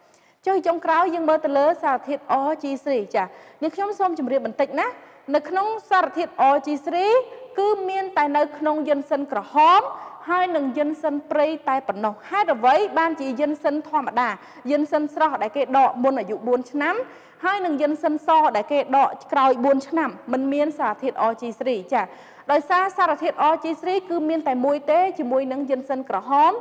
S1: ចុះចុងក្រោយយើងមើលទៅលើសារធាតុ OG3 ចានេះខ្ញុំសូមជម្រាបបន្តិចណានៅក្នុងសារធាតុ OG3 គឺមានតែនៅក្នុងយិនសិនក្រហមហើយនឹងយិនសិនព្រៃតែប៉ុណ្ណោះហេតុអ្វីបានជាយិនសិនធម្មតាយិនសិនស្រស់ដែលគេដកមុនអាយុ4ឆ្នាំហើយនឹងយិនសិនសដែលគេដកក្រោយ4ឆ្នាំមិនមានសារធាតុ OG3 ចាដោយសារសារធាតុ OG3 គឺមានតែមួយទេជាមួយនឹងយិនសិនក្រហម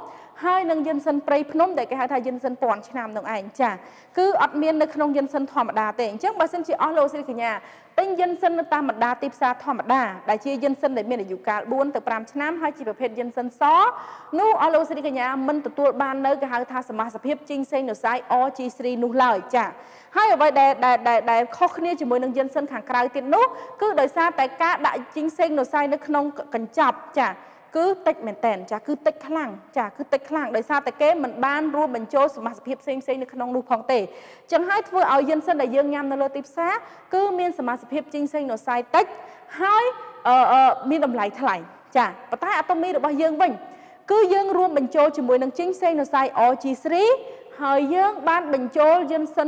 S1: ហើយនឹងយិនសិនព្រៃភ្នំដែលគេហៅថាយិនសិនពាន់ឆ្នាំនោះឯងចាគឺអត់មាននៅក្នុងយិនសិនធម្មតាទេអញ្ចឹងបើសិនជាអស់លោកស្រីកញ្ញាទិញយិនសិននៅតាមបណ្ដាទីផ្សារធម្មតាដែលជាយិនសិនដែលមានអាយុកាល4ទៅ5ឆ្នាំហើយជាប្រភេទយិនសិនសនោះអស់លោកស្រីកញ្ញាមិនទទួលបាននៅគេហៅថាសមាសភាពជីងសេងនូស័យ OG3 នោះឡើយចាហើយអ្វីដែលខុសគ្នាជាមួយនឹងយិនសិនខាងក្រៅទៀតនោះគឺដោយសារតែការដាក់ជីងសេងនូស័យនៅក្នុងកញ្ចប់ចាគឺតិចមែនតែនចាគឺតិចខ្លាំងចាគឺតិចខ្លាំងដោយសារតែគេមិនបានរួមបញ្ចូលសមាសភាពផ្សេងនៅក្នុងនោះផងទេចឹងហើយធ្វើឲ្យយិនសិនដែលយើងញ៉ាំនៅលើទីផ្សារគឺមានសមាសភាពជីងសេងនូស័យតិចហើយមានតម្លៃថ្លៃចាប៉ុន្តែអាតូមីរបស់យើងវិញគឺយើងរួមបញ្ចូលជាមួយនឹងជីងសេងនូស័យ OG3 ហើយយើងបានបញ្ចូលយិនសិន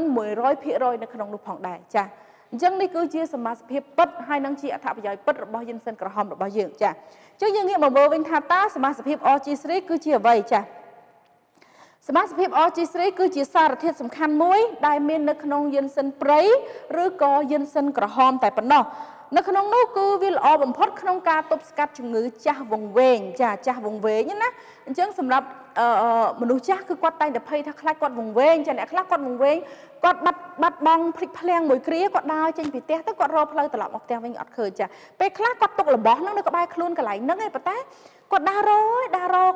S1: 100% នៅក្នុងនោះផងដែរចាអញ្ចឹងនេះគឺជាសមាសភាពពិតហើយនឹងជាអត្ថប្រយោជន៍ពិតរបស់យិនសិនក្រហមរបស់យើងចាអញ្ចឹងយើងងាកមកមើលវិញថាតើសមាសភាព OG3 គឺជាអ្វីចាសមាសភាព OG3 គឺជាសារធាតុសំខាន់មួយដែលមាននៅក្នុងយិនសិនព្រៃឬក៏យិនសិនក្រហមតែប៉ុណ្ណោះនៅក្នុងនោះគឺវាល្អបំផុតក្នុងការទប់ស្កាត់ជំងឺចាស់វង្វេងចាចាស់វង្វេងណាអញ្ចឹងសម្រាប់មនុស្សចាស់គឺគាត់តែងតែភ័យថាខ្លាចគាត់វង្វេងចាអ្នកខ្លះគាត់វង្វេងគាត់បាត់បង់ភ្លេចភ្លាំងមួយគ្រាគាត់ដើរចេញពីផ្ទះទៅគាត់រកផ្លូវត្រឡប់មកផ្ទះវិញអត់ឃើញចាពេលខ្លះគាត់ទុករបស់ហ្នឹងនៅក្បែរខ្លួនកន្លែងហ្នឹងឯងប៉ុន្តែគាត់ដើររ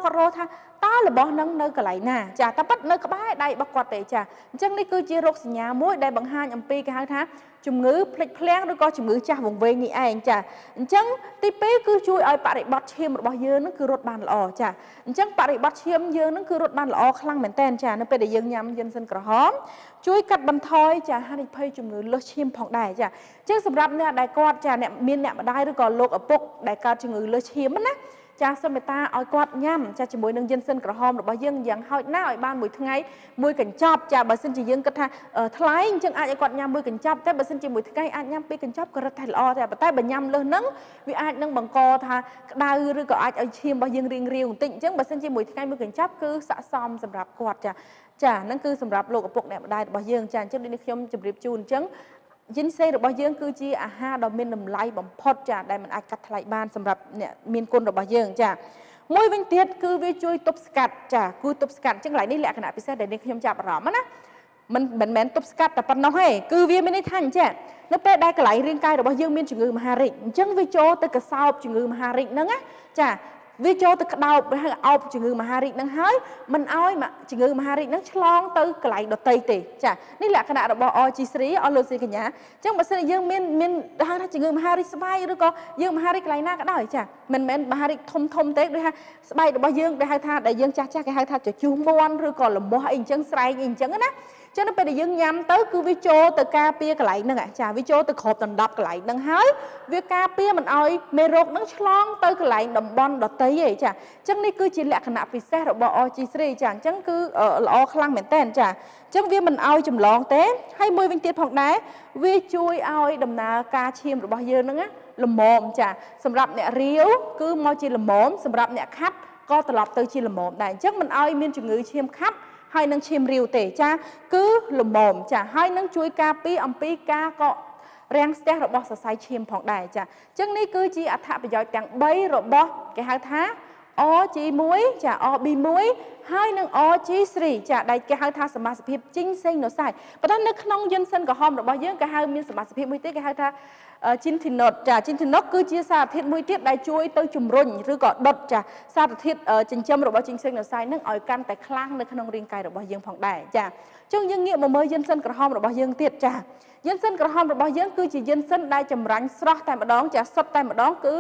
S1: គាត់រកថាតើរបស់ហ្នឹងនៅកន្លែងណាចាតែប៉ិតនៅក្បែរដៃរបស់គាត់ទេចាអញ្ចឹងនេះគឺជារោគសញ្ញាមួយដែលបង្ហាញអំពីគេហៅថាជំងឺភ្លេចភ្លាំងឬក៏ជំងឺចាស់វង្វេងនេះឯងចាអញ្ចឹងទី2គឺជួយឲ្យបរិបត្តិឈាមរបស់យើងនឹងគឺរត់បានល្អចាអញ្ចឹងបរិបត្តិឈាមយើងនឹងគឺរត់បានល្អខ្លាំងមែនតើចានៅពេលដែលយើងញ៉ាំយិនសិនក្រហមជួយកាត់បន្ថយចាហានិភ័យជំងឺលើសឈាមផងដែរចាអញ្ចឹងសម្រាប់អ្នកដែលគាត់ចាអ្នកមានអ្នកម្ដាយឬក៏លោកឪពុកដែលកើតជំងឺលើសឈាមណាចាសូមមេត្តាឲ្យគាត់ញ៉ាំចាជាមួយនឹងយិនសិនក្រហមរបស់យើងយ៉ាងហោចណាស់ឲ្យបានមួយថ្ងៃមួយកញ្ចប់ចាបើសិនជាយើងគិតថាថ្លៃអញ្ចឹងអាចឲ្យគាត់ញ៉ាំមួយកញ្ចប់តែបើសិនជាមួយថ្ងៃអាចញ៉ាំពីរកញ្ចប់ក៏រឹតតែល្អតែប៉ុន្តែបើញ៉ាំលើសហ្នឹងវាអាចនឹងបង្កថាក្តៅឬក៏អាចឲ្យឈាមរបស់យើងរៀងរាវបន្តិចអញ្ចឹងបើសិនជាមួយថ្ងៃមួយកញ្ចប់គឺស័ក្តិសមសម្រាប់គាត់ចាហ្នឹងគឺសម្រាប់លោកឪពុកអ្នកម្ដាយរបស់យើងចាអញ្ចឹងដូចនេះខ្ញុំជម្រាបជូនអញ្ចឹងយិនសេរបស់យើងគឺជាអាហារដ៏មានតម្លៃបំផុតចាដែលមិនអាចកាត់ថ្លៃបានសម្រាប់អ្នកមានគុណរបស់យើងចាមួយវិញទៀតគឺវាជួយទប់ស្កាត់ចាគឺទប់ស្កាត់អញ្ចឹងកន្លែងនេះលក្ខណៈពិសេសដែលនេះខ្ញុំចាប់អារម្មណ៍ណា មិនមែនទប់ស្កាត់តែប៉ុណ្ណោះទេគឺវាមានន័យថាអញ្ចឹងនៅពេលដែលកន្លែងរាងកាយរបស់យើងមានជំងឺមហារីកអញ្ចឹងវាចូលទៅកសោបជំងឺមហារីកហ្នឹងណាចាវាចូលទៅក្តោបហៅអោបជំងឺមហារីកហ្នឹងហើយមិនឲ្យជំងឺមហារីកហ្នឹងឆ្លងទៅកន្លែងដទៃទេចានេះលក្ខណៈរបស់ OG3 អស់លោកស្រីកញ្ញាអញ្ចឹងបើសិនជាយើងមានហៅថាជំងឺមហារីកស្បែកឬក៏យើងមហារីកកន្លែងណាក៏ដោយចាមិនមែនមហារីកធំទេដូចថាស្បែករបស់យើងដែលហៅថាដែលយើងចាស់គេហៅថាជជុះមាន់ឬក៏លំមាស់អីអញ្ចឹងស្រែកអីអញ្ចឹងណាចឹងនៅពេលដែលយើងញ៉ាំទៅគឺវាចូលទៅការពារកន្លែងហ្នឹងចាវាចូលទៅក្របដណ្ដប់កន្លែងហ្នឹងហើយវាការពារមិនឲ្យមេរោគហ្នឹងឆ្លងទៅកន្លែងតំបន់ដទៃទេចាចឹងនេះគឺជាលក្ខណៈពិសេសរបស់ OG3 ចាអញ្ចឹងគឺល្អខ្លាំងមែនតើចាអញ្ចឹងវាមិនឲ្យចម្លងទេហើយមួយវិញទៀតផងដែរវាជួយឲ្យដំណើរការឈាមរបស់យើងហ្នឹងល្មមចាសម្រាប់អ្នករាវគឺមកជាល្មមសម្រាប់អ្នកខាប់ក៏ត្រឡប់ទៅជាល្មមដែរអញ្ចឹងមិនឲ្យមានជំងឺឈាមខាប់ហើយនឹងឈាមរាវទេចាគឺល្មមចាហើយនឹងជួយការពារអំពីការកករាំងស្ទះរបស់សរសៃឈាមផងដែរចាអញ្ចឹងនេះគឺជាអត្ថប្រយោជន៍ទាំង3របស់គេហៅថា OG1 ចា OB1 ហើយនឹង OG3 ចាដែលគេហៅថាសមាសភាពជីងសេងណូសៃប៉ុន្តែនៅក្នុងយិនសិនក្រហមរបស់យើងគេហៅមានសមាសភាពមួយទៀតគេហៅថាជីនធីណូតចាជីនធីណូតគឺជាសារធាតុមួយទៀតដែលជួយទៅជំរុញឬក៏ដុតចាសារធាតុចិញ្ចឹមរបស់ជីងសេងណូសៃនឹងឲ្យកាន់តែខ្លាំងនៅក្នុងរាងកាយរបស់យើងផងដែរចាអញ្ចឹងយើងងាកមកមើលយិនសិនក្រហមរបស់យើងទៀតចាយិនសិនក្រហមរបស់យើងគឺជាយិនសិនដែលចម្រាញ់ស្រស់តែម្ដងចាសុទ្ធតែម្ដងគឺ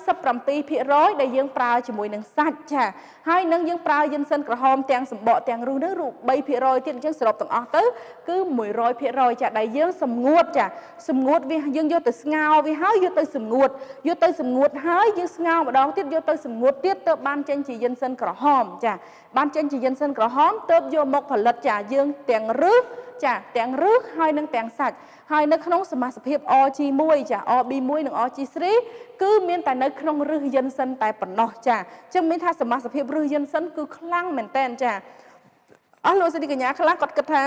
S1: 97% ដែលយើងប្រើជាមួយនឹងសាច់ចាហើយនឹងយើងប្រើយិនសិនក្រហមទាំងសម្បកទាំងរស់នឹងរូប 3% ទៀតអញ្ចឹងសរុបទាំងអស់ទៅគឺ100% ចាដែលយើងសម្ងួតចាសម្ងួតវាយើងយកទៅស្ងោរវាហើយយកទៅសម្ងួតហើយយើងស្ងោរម្ដងទៀតយកទៅសម្ងួតទៀតទើបបានចេញជាយិនសិនក្រហមចាបានចេញជាយិនសិនក្រហមទើបយកមកផលិតចាយើងទាំងរឹសចាទាំងរឹសហើយនឹងទាំងសាច់ហើយនៅក្នុងសមាសភាព OG1 ចា OB1 និង OG3 គឺមានតែនៅក្នុងរឹសយិនសិនតែប៉ុណ្ណោះចាអញ្ចឹងមានថាសមាសភាពរឹសយិនសិនគឺខ្លាំងមែនតើចាអស់លោកស្រីកញ្ញាខ្លះគាត់គិតថា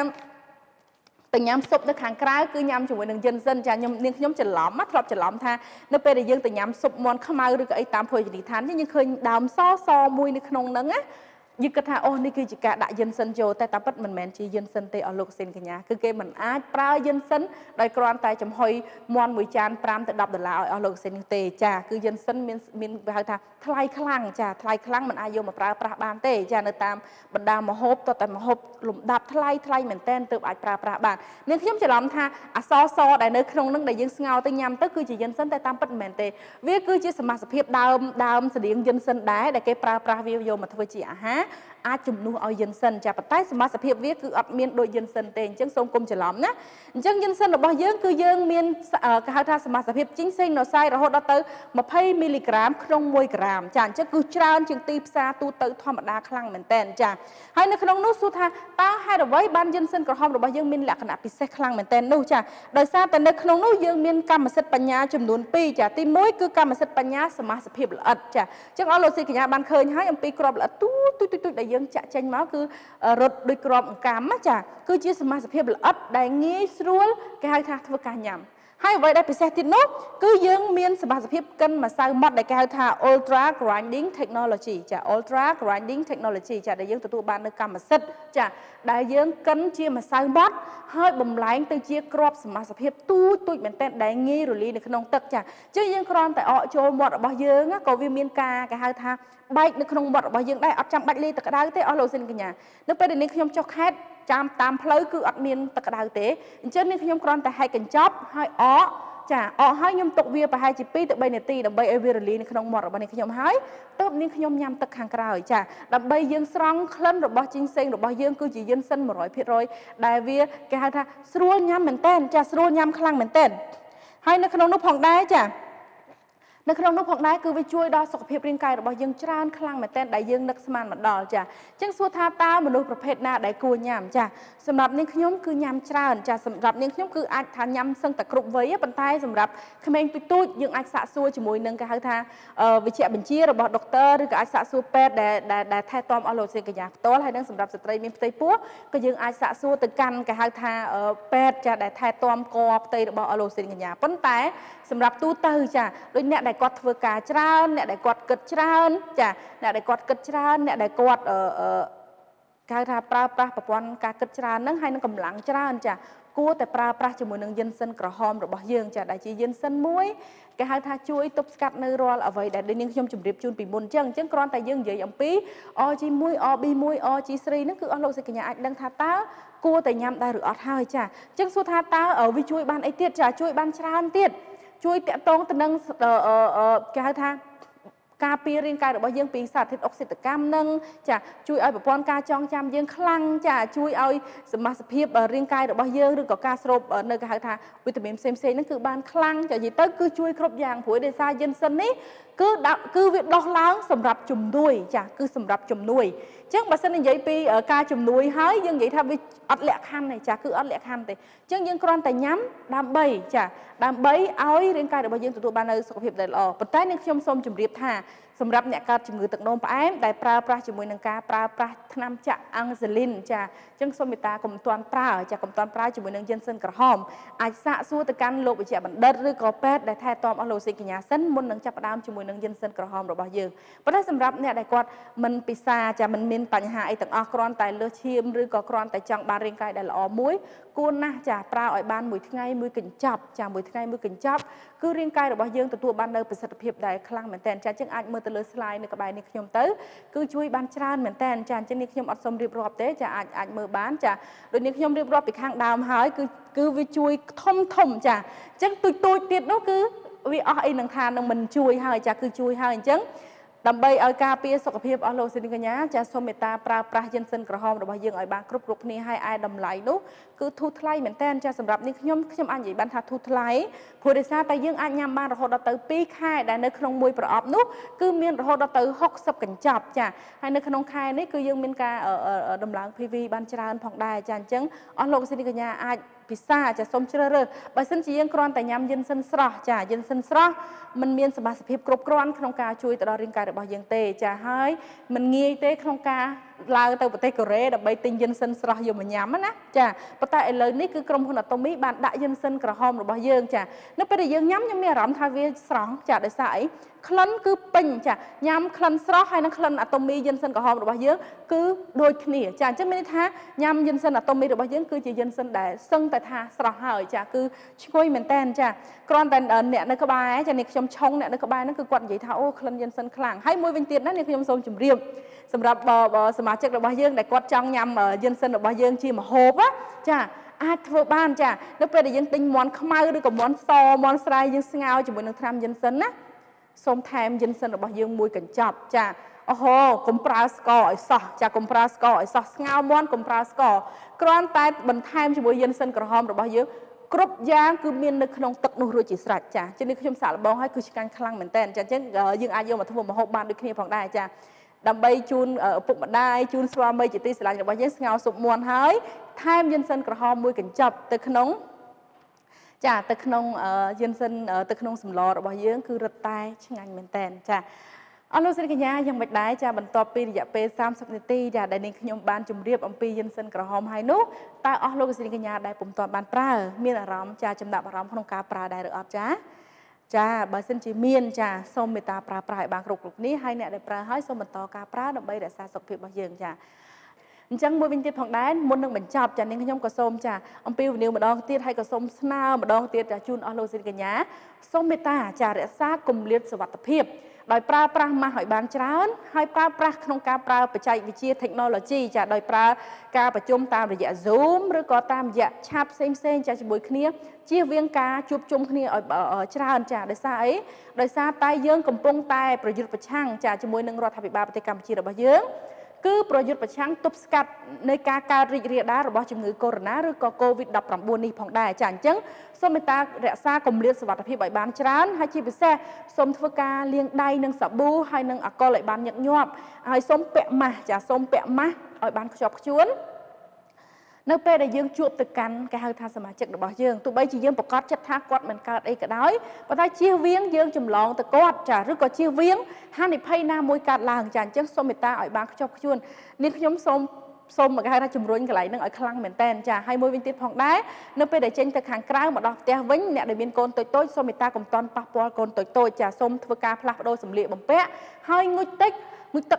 S1: តែញ៉ាំស៊ុបនៅខាងក្រៅគឺញ៉ាំជាមួយនឹងយិនសិនចានាងខ្ញុំច្រឡំធ្លាប់ច្រឡំថានៅពេលដែលយើងទៅញ៉ាំស៊ុបមាន់ខ្មៅឬក៏អីតាមភោជនីយដ្ឋានយើងឃើញដើមសមួយនៅក្នុងហ្នឹងណាយើងគិតថាអូនេះគឺជាការដាក់យិនសិនចូលតែតាមពិតមិនមែនជាយិនសិនទេអស់លោកសេនកញ្ញាគឺគេមិនអាចប្រើយិនសិនដោយគ្រាន់តែចំហុយមាន់មួយចាន$5 ទៅ$10ឲ្យអស់លោកសេននេះទេចាគឺយិនសិនមានគេហៅថាថ្លៃខ្លាំងចាថ្លៃខ្លាំងមិនអាចយកមកប្រើប្រាស់បានទេចានៅតាមបណ្ដាម្ហូបតតែម្ហូបលំដាប់ថ្លៃមែនតែនទើបអាចប្រើប្រាស់បាននាងខ្ញុំច្រឡំថាអសសដែលនៅក្នុងនឹងដែលយើងស្ងោរទៅញ៉ាំទៅគឺជាយិនសិនតែតាមពិតមិនមែនទេវាគឺជាសមាសភាពដើមស្តៀងយិនសិនដែរដែលគេប្រើប្រាស់វាយកមកធ្វើជាអាហារអាចជំនួសឲ្យយិនសិនចាប៉ុន្តែសមាសភាពវាគឺអត់មានដូចយិនសិនទេអញ្ចឹងសូមកុំច្រឡំណាអញ្ចឹងយិនសិនរបស់យើងគឺយើងមានគេហៅថាសមាសភាពជីងសេងណូសៃរហូតដល់ទៅ20 មីលីក្រាមក្នុង1ក្រាមចាអញ្ចឹងគឺច្រើនជាងទីផ្សារទូទៅធម្មតាខ្លាំងមែនតើចាហើយនៅក្នុងនោះសួរថាតើហេតុអ្វីបានយិនសិនក្រហមរបស់យើងមានលក្ខណៈពិសេសខ្លាំងមែនតើនោះចាដោយសារតែនៅក្នុងនោះយើងមានកម្មសិទ្ធិបញ្ញាចំនួន2ចាទី1គឺកម្មសិទ្ធិបញ្ញាសមាសភាពល្អិតចាអញ្ចឹងអស់លោកស្រីកញ្ញាបានឃើញហើយអំពីគ្រាប់ល្អិតទូចដែលយើងចាក់ចេញមកគឺរត់ដូចគ្រាប់អង្កាមចាគឺជាសមាសភាពល្អិតដែលងាយស្រួលគេហៅថាធ្វើការញ៉ាំហើយអ្វីដែលពិសេសទៀតនោះគឺយើងមានសមាសភាពកិនម្សៅម៉ត់ដែលគេហៅថា ultra grinding technology ចា ultra grinding technology ចាដែលយើងទទួលបាននៅកម្មសិទ្ធិចាដែលយើងកិនជាម្សៅម៉ត់ហើយបំលែងទៅជាគ្រាប់សមាសភាពទូចមែនតើដែលងាយរលាយនៅក្នុងទឹកចាអញ្ចឹងយើងគ្រាន់តែអកចូលមាត់របស់យើងក៏វាមានការគេហៅថាបែកនៅក្នុងមាត់របស់យើងដែរអត់ចាំបាច់លាយទឹកក្តៅទេអស់លោកសិនកញ្ញានៅពេលដែលនាងខ្ញុំចុះខេត្តតាមផ្លូវគឺអត់មានទឹកក្តៅទេអញ្ចឹងនាងខ្ញុំគ្រាន់តែហែកកញ្ចប់ហើយអកចាអកហើយខ្ញុំទុកវាប្រហែលជា2 ទៅ 3 នាទីដើម្បីឲ្យវារលាយនៅក្នុងមាត់របស់នាងខ្ញុំហើយទើបនាងខ្ញុំញ៉ាំទឹកខាងក្រោយចាដើម្បីយើងស្រង់ក្លិនរបស់ជីងសេងរបស់យើងគឺជាយិនសិន 100% ដែលវាគេហៅថាស្រួលញ៉ាំមែនតើចាស្រួលញ៉ាំខ្លាំងមែនតើហើយនៅក្នុងនោះផងដែរចានៅក្នុងនោះផងដែរគឺវាជួយដល់សុខភាពរាងកាយរបស់យើងច្រើនខ្លាំងមែនទែនដែលយើងនឹកស្មានមកដល់ចាអញ្ចឹងសួរថាតើមនុស្សប្រភេទណាដែលគួរញ៉ាំចាសម្រាប់នាងខ្ញុំគឺញ៉ាំច្រើនចាសម្រាប់នាងខ្ញុំគឺអាចថាញ៉ាំសឹងតែគ្រប់វ័យប៉ុន្តែសម្រាប់ក្មេងទូចយើងអាចសាកសួរជាមួយនឹងគេហៅថាវិជ្ជបញ្ជារបស់ដុកទ័រឬក៏អាចសាកសួរពេទ្យដែលថែទាំអស់លោកស្រីកញ្ញាផ្ទាល់ហើយនឹងសម្រាប់ស្ត្រីមានផ្ទៃពោះក៏យើងអាចសាកសួរទៅកាន់គេហៅថាពេទ្យចាដែលថែទាំកផ្ទៃរបស់អស់លោកស្រីកញ្ញាប៉ុន្តែសម្រាប់ទូទៅចាដូចអ្នកដែលគាត់ធ្វើការច្រើនអ្នកដែលគាត់គិតច្រើនចាអ្នកដែលគាត់គិតច្រើនអ្នកដែលគាត់ គេថាប្រើប្រាស់ប្រព័ន្ធការគិតច្រើនហ្នឹងហើយនឹងកម្លាំងច្រើនចាគួរតែប្រើប្រាស់ជាមួយនឹងយិនសិនក្រហមរបស់យើងចាដែលជាយិនសិនមួយគេហៅថាជួយទប់ស្កាត់នៅរាល់អ្វីដែលនាងខ្ញុំជម្រាបជូនពីមុនអញ្ចឹងគ្រាន់តែយើងនិយាយអំពី RG1 RB1 RG3 ហ្នឹងគឺអស់លោកសេចក្ដីអាចដឹងថាតើគួរតែញ៉ាំដែរឬអត់ហើយចាអញ្ចឹងសួរថាតើវាជួយបានអីទៀតចាជួយបានច្រើនទៀតជួយតាក់ទងទៅនឹងគេហៅថាការពាររាងកាយរបស់យើងពីសារធាតុអុកស៊ីតកម្មនឹងចាជួយឲ្យប្រព័ន្ធការចងចាំយើងខ្លាំងចាជួយឲ្យសមាសភាពរាងកាយរបស់យើងឬក៏ការស្រូបនៅគេហៅថាវីតាមីនផ្សេងៗហ្នឹងគឺបានខ្លាំងចានិយាយទៅគឺជួយគ្រប់យ៉ាងព្រោះដោយសារយិនសិននេះគឺវាដោះឡើងសម្រាប់ជំនួយចាគឺសម្រាប់ជំនួយអញ្ចឹងបើសិននិយាយពីការជំនួយហើយយើងនិយាយថាវាអត់លក្ខខណ្ឌទេចាគឺអត់លក្ខខណ្ឌទេអញ្ចឹងយើងគ្រាន់តែញ៉ាំដើម្បីឲ្យរាងកាយរបស់យើងទទួលបាននូវសុខភាពដែលល្អប៉ុន្តែនាងខ្ញុំសូមជម្រាបថាសម្រាប់អ្នកកើតជំងឺទឹកនោមផ្អែមដែលប្រើប្រាស់ជាមួយនឹងការប្រើប្រាស់ថ្នាំចាក់អាំងសាលីនចាអញ្ចឹងសូមមេត្តាកុំទាន់ប្រើចាកុំទាន់ប្រើជាមួយនឹងយិនសិនក្រហមអាចសាកសួរទៅកាន់លោកវិជ្ជបណ្ឌិតឬក៏ពេទ្យដែលថែទាំអស់លោកសេចក្ដីសិនមុននឹងចាប់ផ្ដើមជាមួយនឹងយិនសិនក្រហមរបស់យើងប៉ុន្តែសម្រាប់អ្នកដែលគាត់មិនពិសាចាមិនមានបញ្ហាអីទាំងអស់គ្រាន់តែលើសឈាមឬក៏គ្រាន់តែចង់បានរាងកាយដែលល្អមួយគួរណាស់ចាប្រើឲ្យបានមួយថ្ងៃមួយកញ្ចប់ចាមួយថ្ងៃមួយកញ្ចប់គឺរាងកាយរបស់យើងទទួលបាននៅប្រសិទ្ធភាពដែលខ្លាំងមែនទែនចាអញ្ចឹងអាចមើលទៅលើ slide នៅក្បែរនេះខ្ញុំទៅគឺជួយបានច្រើនមែនទែនចាអញ្ចឹងនេះខ្ញុំអត់សូមរៀបរាប់ទេចាអាចមើលបានចាដូចនេះខ្ញុំរៀបរាប់ពីខាងដើមហើយគឺវាជួយធំចាអញ្ចឹងទូចទៀតនោះគឺវាអស់អីនឹងថានឹងមិនជួយហើយចាគឺជួយហើយអញ្ចឹងដើម្បីឲ្យការពារសុខភាពអស់លោកស្រីកញ្ញាចាសូមមេត្តាប្រើប្រាស់យិនសិនក្រហមរបស់យើងឲ្យបានគ្រប់គ្នាហើយឯតម្លៃនោះគឺធូរថ្លៃមែនតើចាសម្រាប់នេះខ្ញុំអាចនិយាយបានថាធូរថ្លៃព្រោះដោយសារតែយើងអាចញ៉ាំបានរហូតដល់ទៅ2ខែដែលនៅក្នុងមួយប្រអប់នោះគឺមានរហូតដល់ទៅ60កញ្ចប់ចាហើយនៅក្នុងខែនេះគឺយើងមានការដំឡើង PV បានច្រើនផងដែរចាអញ្ចឹងអស់លោកស្រីកញ្ញាអាចពិសាចាសូមជ្រើសរើសបើសិនជាយើងគ្រាន់តែញ៉ាំយិនសិនស្រស់ចាយិនសិនស្រស់มันមានសមាសភាពគ្រប់គ្រាន់ក្នុងការជួយទៅដល់រាងកាយរបស់យើងទេចាហើយมันងាយទេក្នុងការឡើងទៅប្រទេសកូរ៉េដើម្បីទិញយិនសិនស្រស់យកមកញ៉ាំណាចាប៉ុន្តែឥឡូវនេះគឺក្រុមហ៊ុន Atomy បានដាក់យិនសិនក្រហមរបស់យើងចានៅពេលដែលយើងញ៉ាំខ្ញុំមានអារម្មណ៍ថាវាស្រស់ចាដោយសារអីក្លិនគឺពេញចាញ៉ាំក្លិនស្រស់ហើយនឹងក្លិន Atomy យិនសិនក្រហមរបស់យើងគឺដូចគ្នាចាអញ្ចឹងមានន័យថាញ៉ាំយិនសិន Atomy របស់យើងគឺជាយិនសិនដែលសឹងតែថាស្រស់ហើយចាគឺឈ្ងុយមែនតែនចាគ្រាន់តែអ្នកនៅក្បែរចានេះខ្ញុំឆុងអ្នកនៅក្បែរហ្នឹងគឺគាត់និយាយថាអូក្លិនយិនសិនខ្លាំងហើយមួយវិញទៀតណានេះខ្ញុំសូមជម្រាបសម្រាប់សមាជិករបស់យើងដែលគាត់ចង់ញ៉ាំយិនសិនរបស់យើងជាម្ហូបចាអាចធ្វើបានចានៅពេលដែលយើងទិញមាន់ខ្មៅឬក៏មាន់សមាន់ស្រែយើងស្ងោរជាមួយនឹងថ្នាំយិនសិនណាសូមថែមយិនសិនរបស់យើងមួយកញ្ចប់ចាអូហូកុំប្រើស្ករឲ្យសោះចាកុំប្រើស្ករឲ្យសោះស្ងោរមាន់កុំប្រើស្ករគ្រាន់តែបន្ថែមជាមួយយិនសិនក្រហមរបស់យើងគ្រប់យ៉ាងគឺមាននៅក្នុងទឹកនោះរួចជាស្រេចចាជានេះខ្ញុំសាកល្បងឲ្យគឺឆ្ងាញ់ខ្លាំងមែនតើចាអញ្ចឹងយើងអាចយកមកធ្វើម្ហូបបានដូចគ្នាផងដែរចាដើម្បីជូនឪពុកម្ដាយជូនស្វាមីជាទីស្រឡាញ់របស់យើងស្ងោរស៊ុបមាន់ហើយថែមយិនសិនក្រហមមួយកញ្ចប់ទៅក្នុងចាទៅក្នុងយិនសិនទៅក្នុងសម្លរបស់យើងគឺរឹតតែឆ្ងាញ់មែនតើចាអរលោកស្រីកញ្ញាយ៉ាងមិនដែរចាបន្ទាប់ពីរយៈពេល30នាទីចាដែលនាងខ្ញុំបានជម្រាបអំពីយិនសិនក្រហមហើយនោះតើអស់លោកស្រីកញ្ញាដែលពុំទាន់បានប្រើមានអារម្មណ៍ចាចំណាប់អារម្មណ៍ក្នុងការប្រើដែរឬអត់ចាបើសិនជាមានចាសូមមេត្តាប្រើប្រាស់ឲ្យបានគ្រប់គ្នាហើយអ្នកដែលប្រើហើយសូមបន្តការប្រើដើម្បីរក្សាសុខភាពរបស់យើងចាអញ្ចឹងមួយវិញទៀតផងដែរមុននឹងបញ្ចប់ចានាងខ្ញុំក៏សូមចាអំពីវិនិយោគម្ដងទៀតហើយក៏សូមស្នើម្ដងទៀតចាជូនអស់លោកស្រីកញ្ញាសូមមេត្តាចារក្សាគម្លាតសុវត្ថិភាពដោយប្រើប្រាស់ម៉ាស់ឲ្យបានច្រើនហើយប្រើប្រាស់ក្នុងការប្រើបច្ចេកវិទ្យា technology ចាដោយប្រើការប្រជុំតាមរយៈ Zoom ឬក៏តាមរយៈ chat ផ្សេងចាជាមួយគ្នាជៀសវាងការជួបជុំគ្នាឲ្យច្រើនចាដោយសារអីដោយសារតែយើងកំពុងតែប្រយុទ្ធប្រឆាំងចាជាមួយនឹងរដ្ឋាភិបាលប្រទេសកម្ពុជារបស់យើងគឺប្រយុទ្ធប្រឆាំងទប់ស្កាត់នៃការកើតរីករាលដាលរបស់ជំងឺ Corona ឬក៏ COVID-19 នេះផងដែរចាអញ្ចឹងសូមមេត្តារក្សាគម្លាតសុវត្ថិភាពឲ្យបានច្រើនហើយជាពិសេសសូមធ្វើការលាងដៃនឹងសាប៊ូហើយនឹងអាល់កុលឲ្យបានញឹកញាប់ហើយសូមពាក់ម៉ាស់ចាសូមពាក់ម៉ាស់ឲ្យបានខ្ជាប់ខ្ជួននៅពេលដែលយើងជួបទៅកាន់គេហៅថាសមាជិករបស់យើងទោះបីជាយើងប្រកាសចិត្តថាគាត់មិនកើតអីក៏ដោយប៉ុន្តែជៀសវាងយើងចម្លងទៅគាត់ចាឬក៏ជៀសវាងហានិភ័យណាមួយកើតឡើងចាអញ្ចឹងសូមមេត្តាឲ្យបានខ្ជាប់ខ្ជួននេះខ្ញុំសូម សូមគេហៅថាជំរុញកន្លែងហ្នឹងឲ្យខ្លាំងមែនតើចាហើយមួយវិញទៀតផងដែរនៅពេលដែលចេញទៅខាងក្រៅមកដល់ផ្ទះវិញអ្នកដែលមានកូនតូចៗសូមមេត្តាកុំតន់ប៉ះពាល់កូនតូចៗចាសូមធ្វើការផ្លាស់ប្ដូរសម្លៀកបំពាក់ហើយងូតទឹក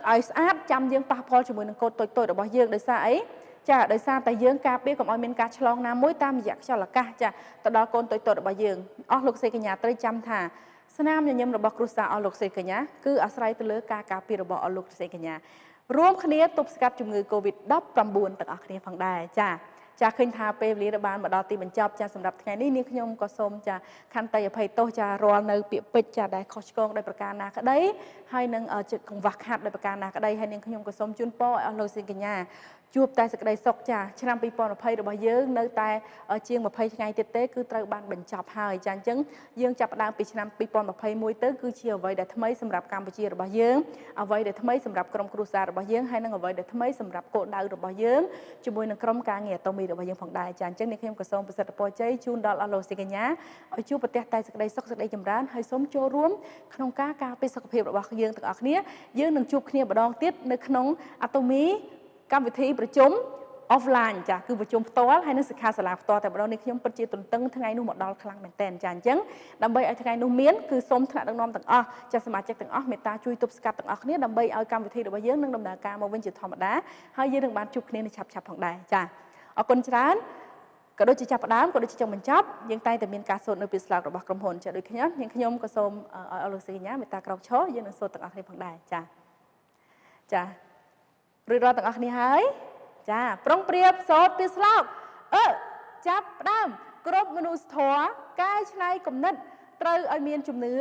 S1: ឲ្យស្អាតចាំយើងប៉ះពាល់ជាមួយនឹងកូនតូចៗរបស់យើងដោយសារអីចាដោយសារតែយើងការពារកុំឲ្យមានការឆ្លងណាមួយតាមរយៈខ្យល់អាកាសចាទៅដល់កូនតូចៗរបស់យើងអស់លោកស្រីកញ្ញាត្រូវចាំថាស្នាមញញឹមរបស់គ្រួសារអស់លោកស្រីកញ្ញាគឺអាស្រ័យទៅលើការការពាររបស់អស់លោកស្រីកញ្ញារួមគ្នាទប់ស្កាត់ជំងឺ Covid-19 ទាំងអស់គ្នាផងដែរចាឃើញថាពេលវេលាបានមកដល់ទីបញ្ចប់ចាសម្រាប់ថ្ងៃនេះនាងខ្ញុំក៏សូមចាខន្តីអភ័យទោសចារាល់នៅពាក្យពេចន៍ចាដែលខុសឆ្គងដោយប្រការណាក្តីហើយនឹងចិត្តកង្វះខាតដោយប្រការណាក្តីហើយនាងខ្ញុំក៏សូមជូនពរឲ្យអស់លោកស្រីកញ្ញាជួបតែសេចក្តីសុខចាឆ្នាំ2020របស់យើងនៅតែជាង20ថ្ងៃទៀតទេគឺត្រូវបានបញ្ចប់ហើយចាអញ្ចឹងយើងចាប់ផ្ដើមពីឆ្នាំ2021ទៅគឺជាអ្វីដែលថ្មីសម្រាប់កម្ពុជារបស់យើងអ្វីដែលថ្មីសម្រាប់ក្រុមគ្រួសាររបស់យើងហើយនឹងអ្វីដែលថ្មីសម្រាប់គោលដៅរបស់យើងជាមួយនឹងក្រុមការងារAtomyរបស់យើងផងដែរចាអញ្ចឹងនាងខ្ញុំក៏សូមប្រសិទ្ធពរជ័យជូនដល់អស់លោកស្រីកញ្ញាឲ្យជួបប្រទះតែសេចក្តីសុខសេចក្តីចម្រើនហើយសូមចូលរួមក្នុងការការពារសុខភាពរបស់យើងទាំងអស់គ្នាយើងនឹងជួបគ្នាម្ដងទៀតនៅក្នុងAtomyកម្មវិធីប្រជុំ offline ចាគឺប្រជុំផ្ទាល់ហើយនឹងសិក្ខាសាលាផ្ទាល់តែម្ដងនេះខ្ញុំពិតជាទន្ទឹងថ្ងៃនោះមកដល់ខ្លាំងមែនតើចាអញ្ចឹងដើម្បីឲ្យថ្ងៃនោះមានគឺសូមថ្នាក់ដឹកនាំទាំងអស់ចាសមាជិកទាំងអស់មេត្តាជួយទប់ស្កាត់ទាំងអស់គ្នាដើម្បីឲ្យកម្មវិធីរបស់យើងនឹងដំណើរការមកវិញជាធម្មតាហើយយើងនឹងបានជួបគ្នានៅឆាប់ៗផងដែរចាអរគុណច្រើនក៏ដូចជាចាប់ផ្ដើមក៏ដូចជាចុងបញ្ចប់យើងតែងតែមានការសូត្រនៅពីស្លាករបស់ក្រុមហ៊ុនចាដូចខ្ញុំក៏សូមឲ្យអស់លោកស្រីកញ្ញាមេត្តាក្រោកឈរយើងនឹងសូត្រទាំងអស់គ្នាផងដែរចារួចរាល់ទាំងអស់គ្នាហើយចាប្រុងប្រៀបសូត្រពីស្លោកចាប់ផ្ដើមគ្រប់មនុស្សធម៌កាយឆ្នៃគំនិតត្រូវឲ្យមានជំនឿ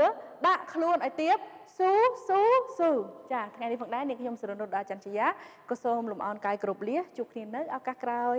S1: ដាក់ខ្លួនឲ្យទៀបស៊ូចាថ្ងៃនេះផងដែរនាងខ្ញុំសរនុតDachann Chhayaក៏សូមលំអរកាយគ្រប់លាជួបគ្នានៅឱកាសក្រោយ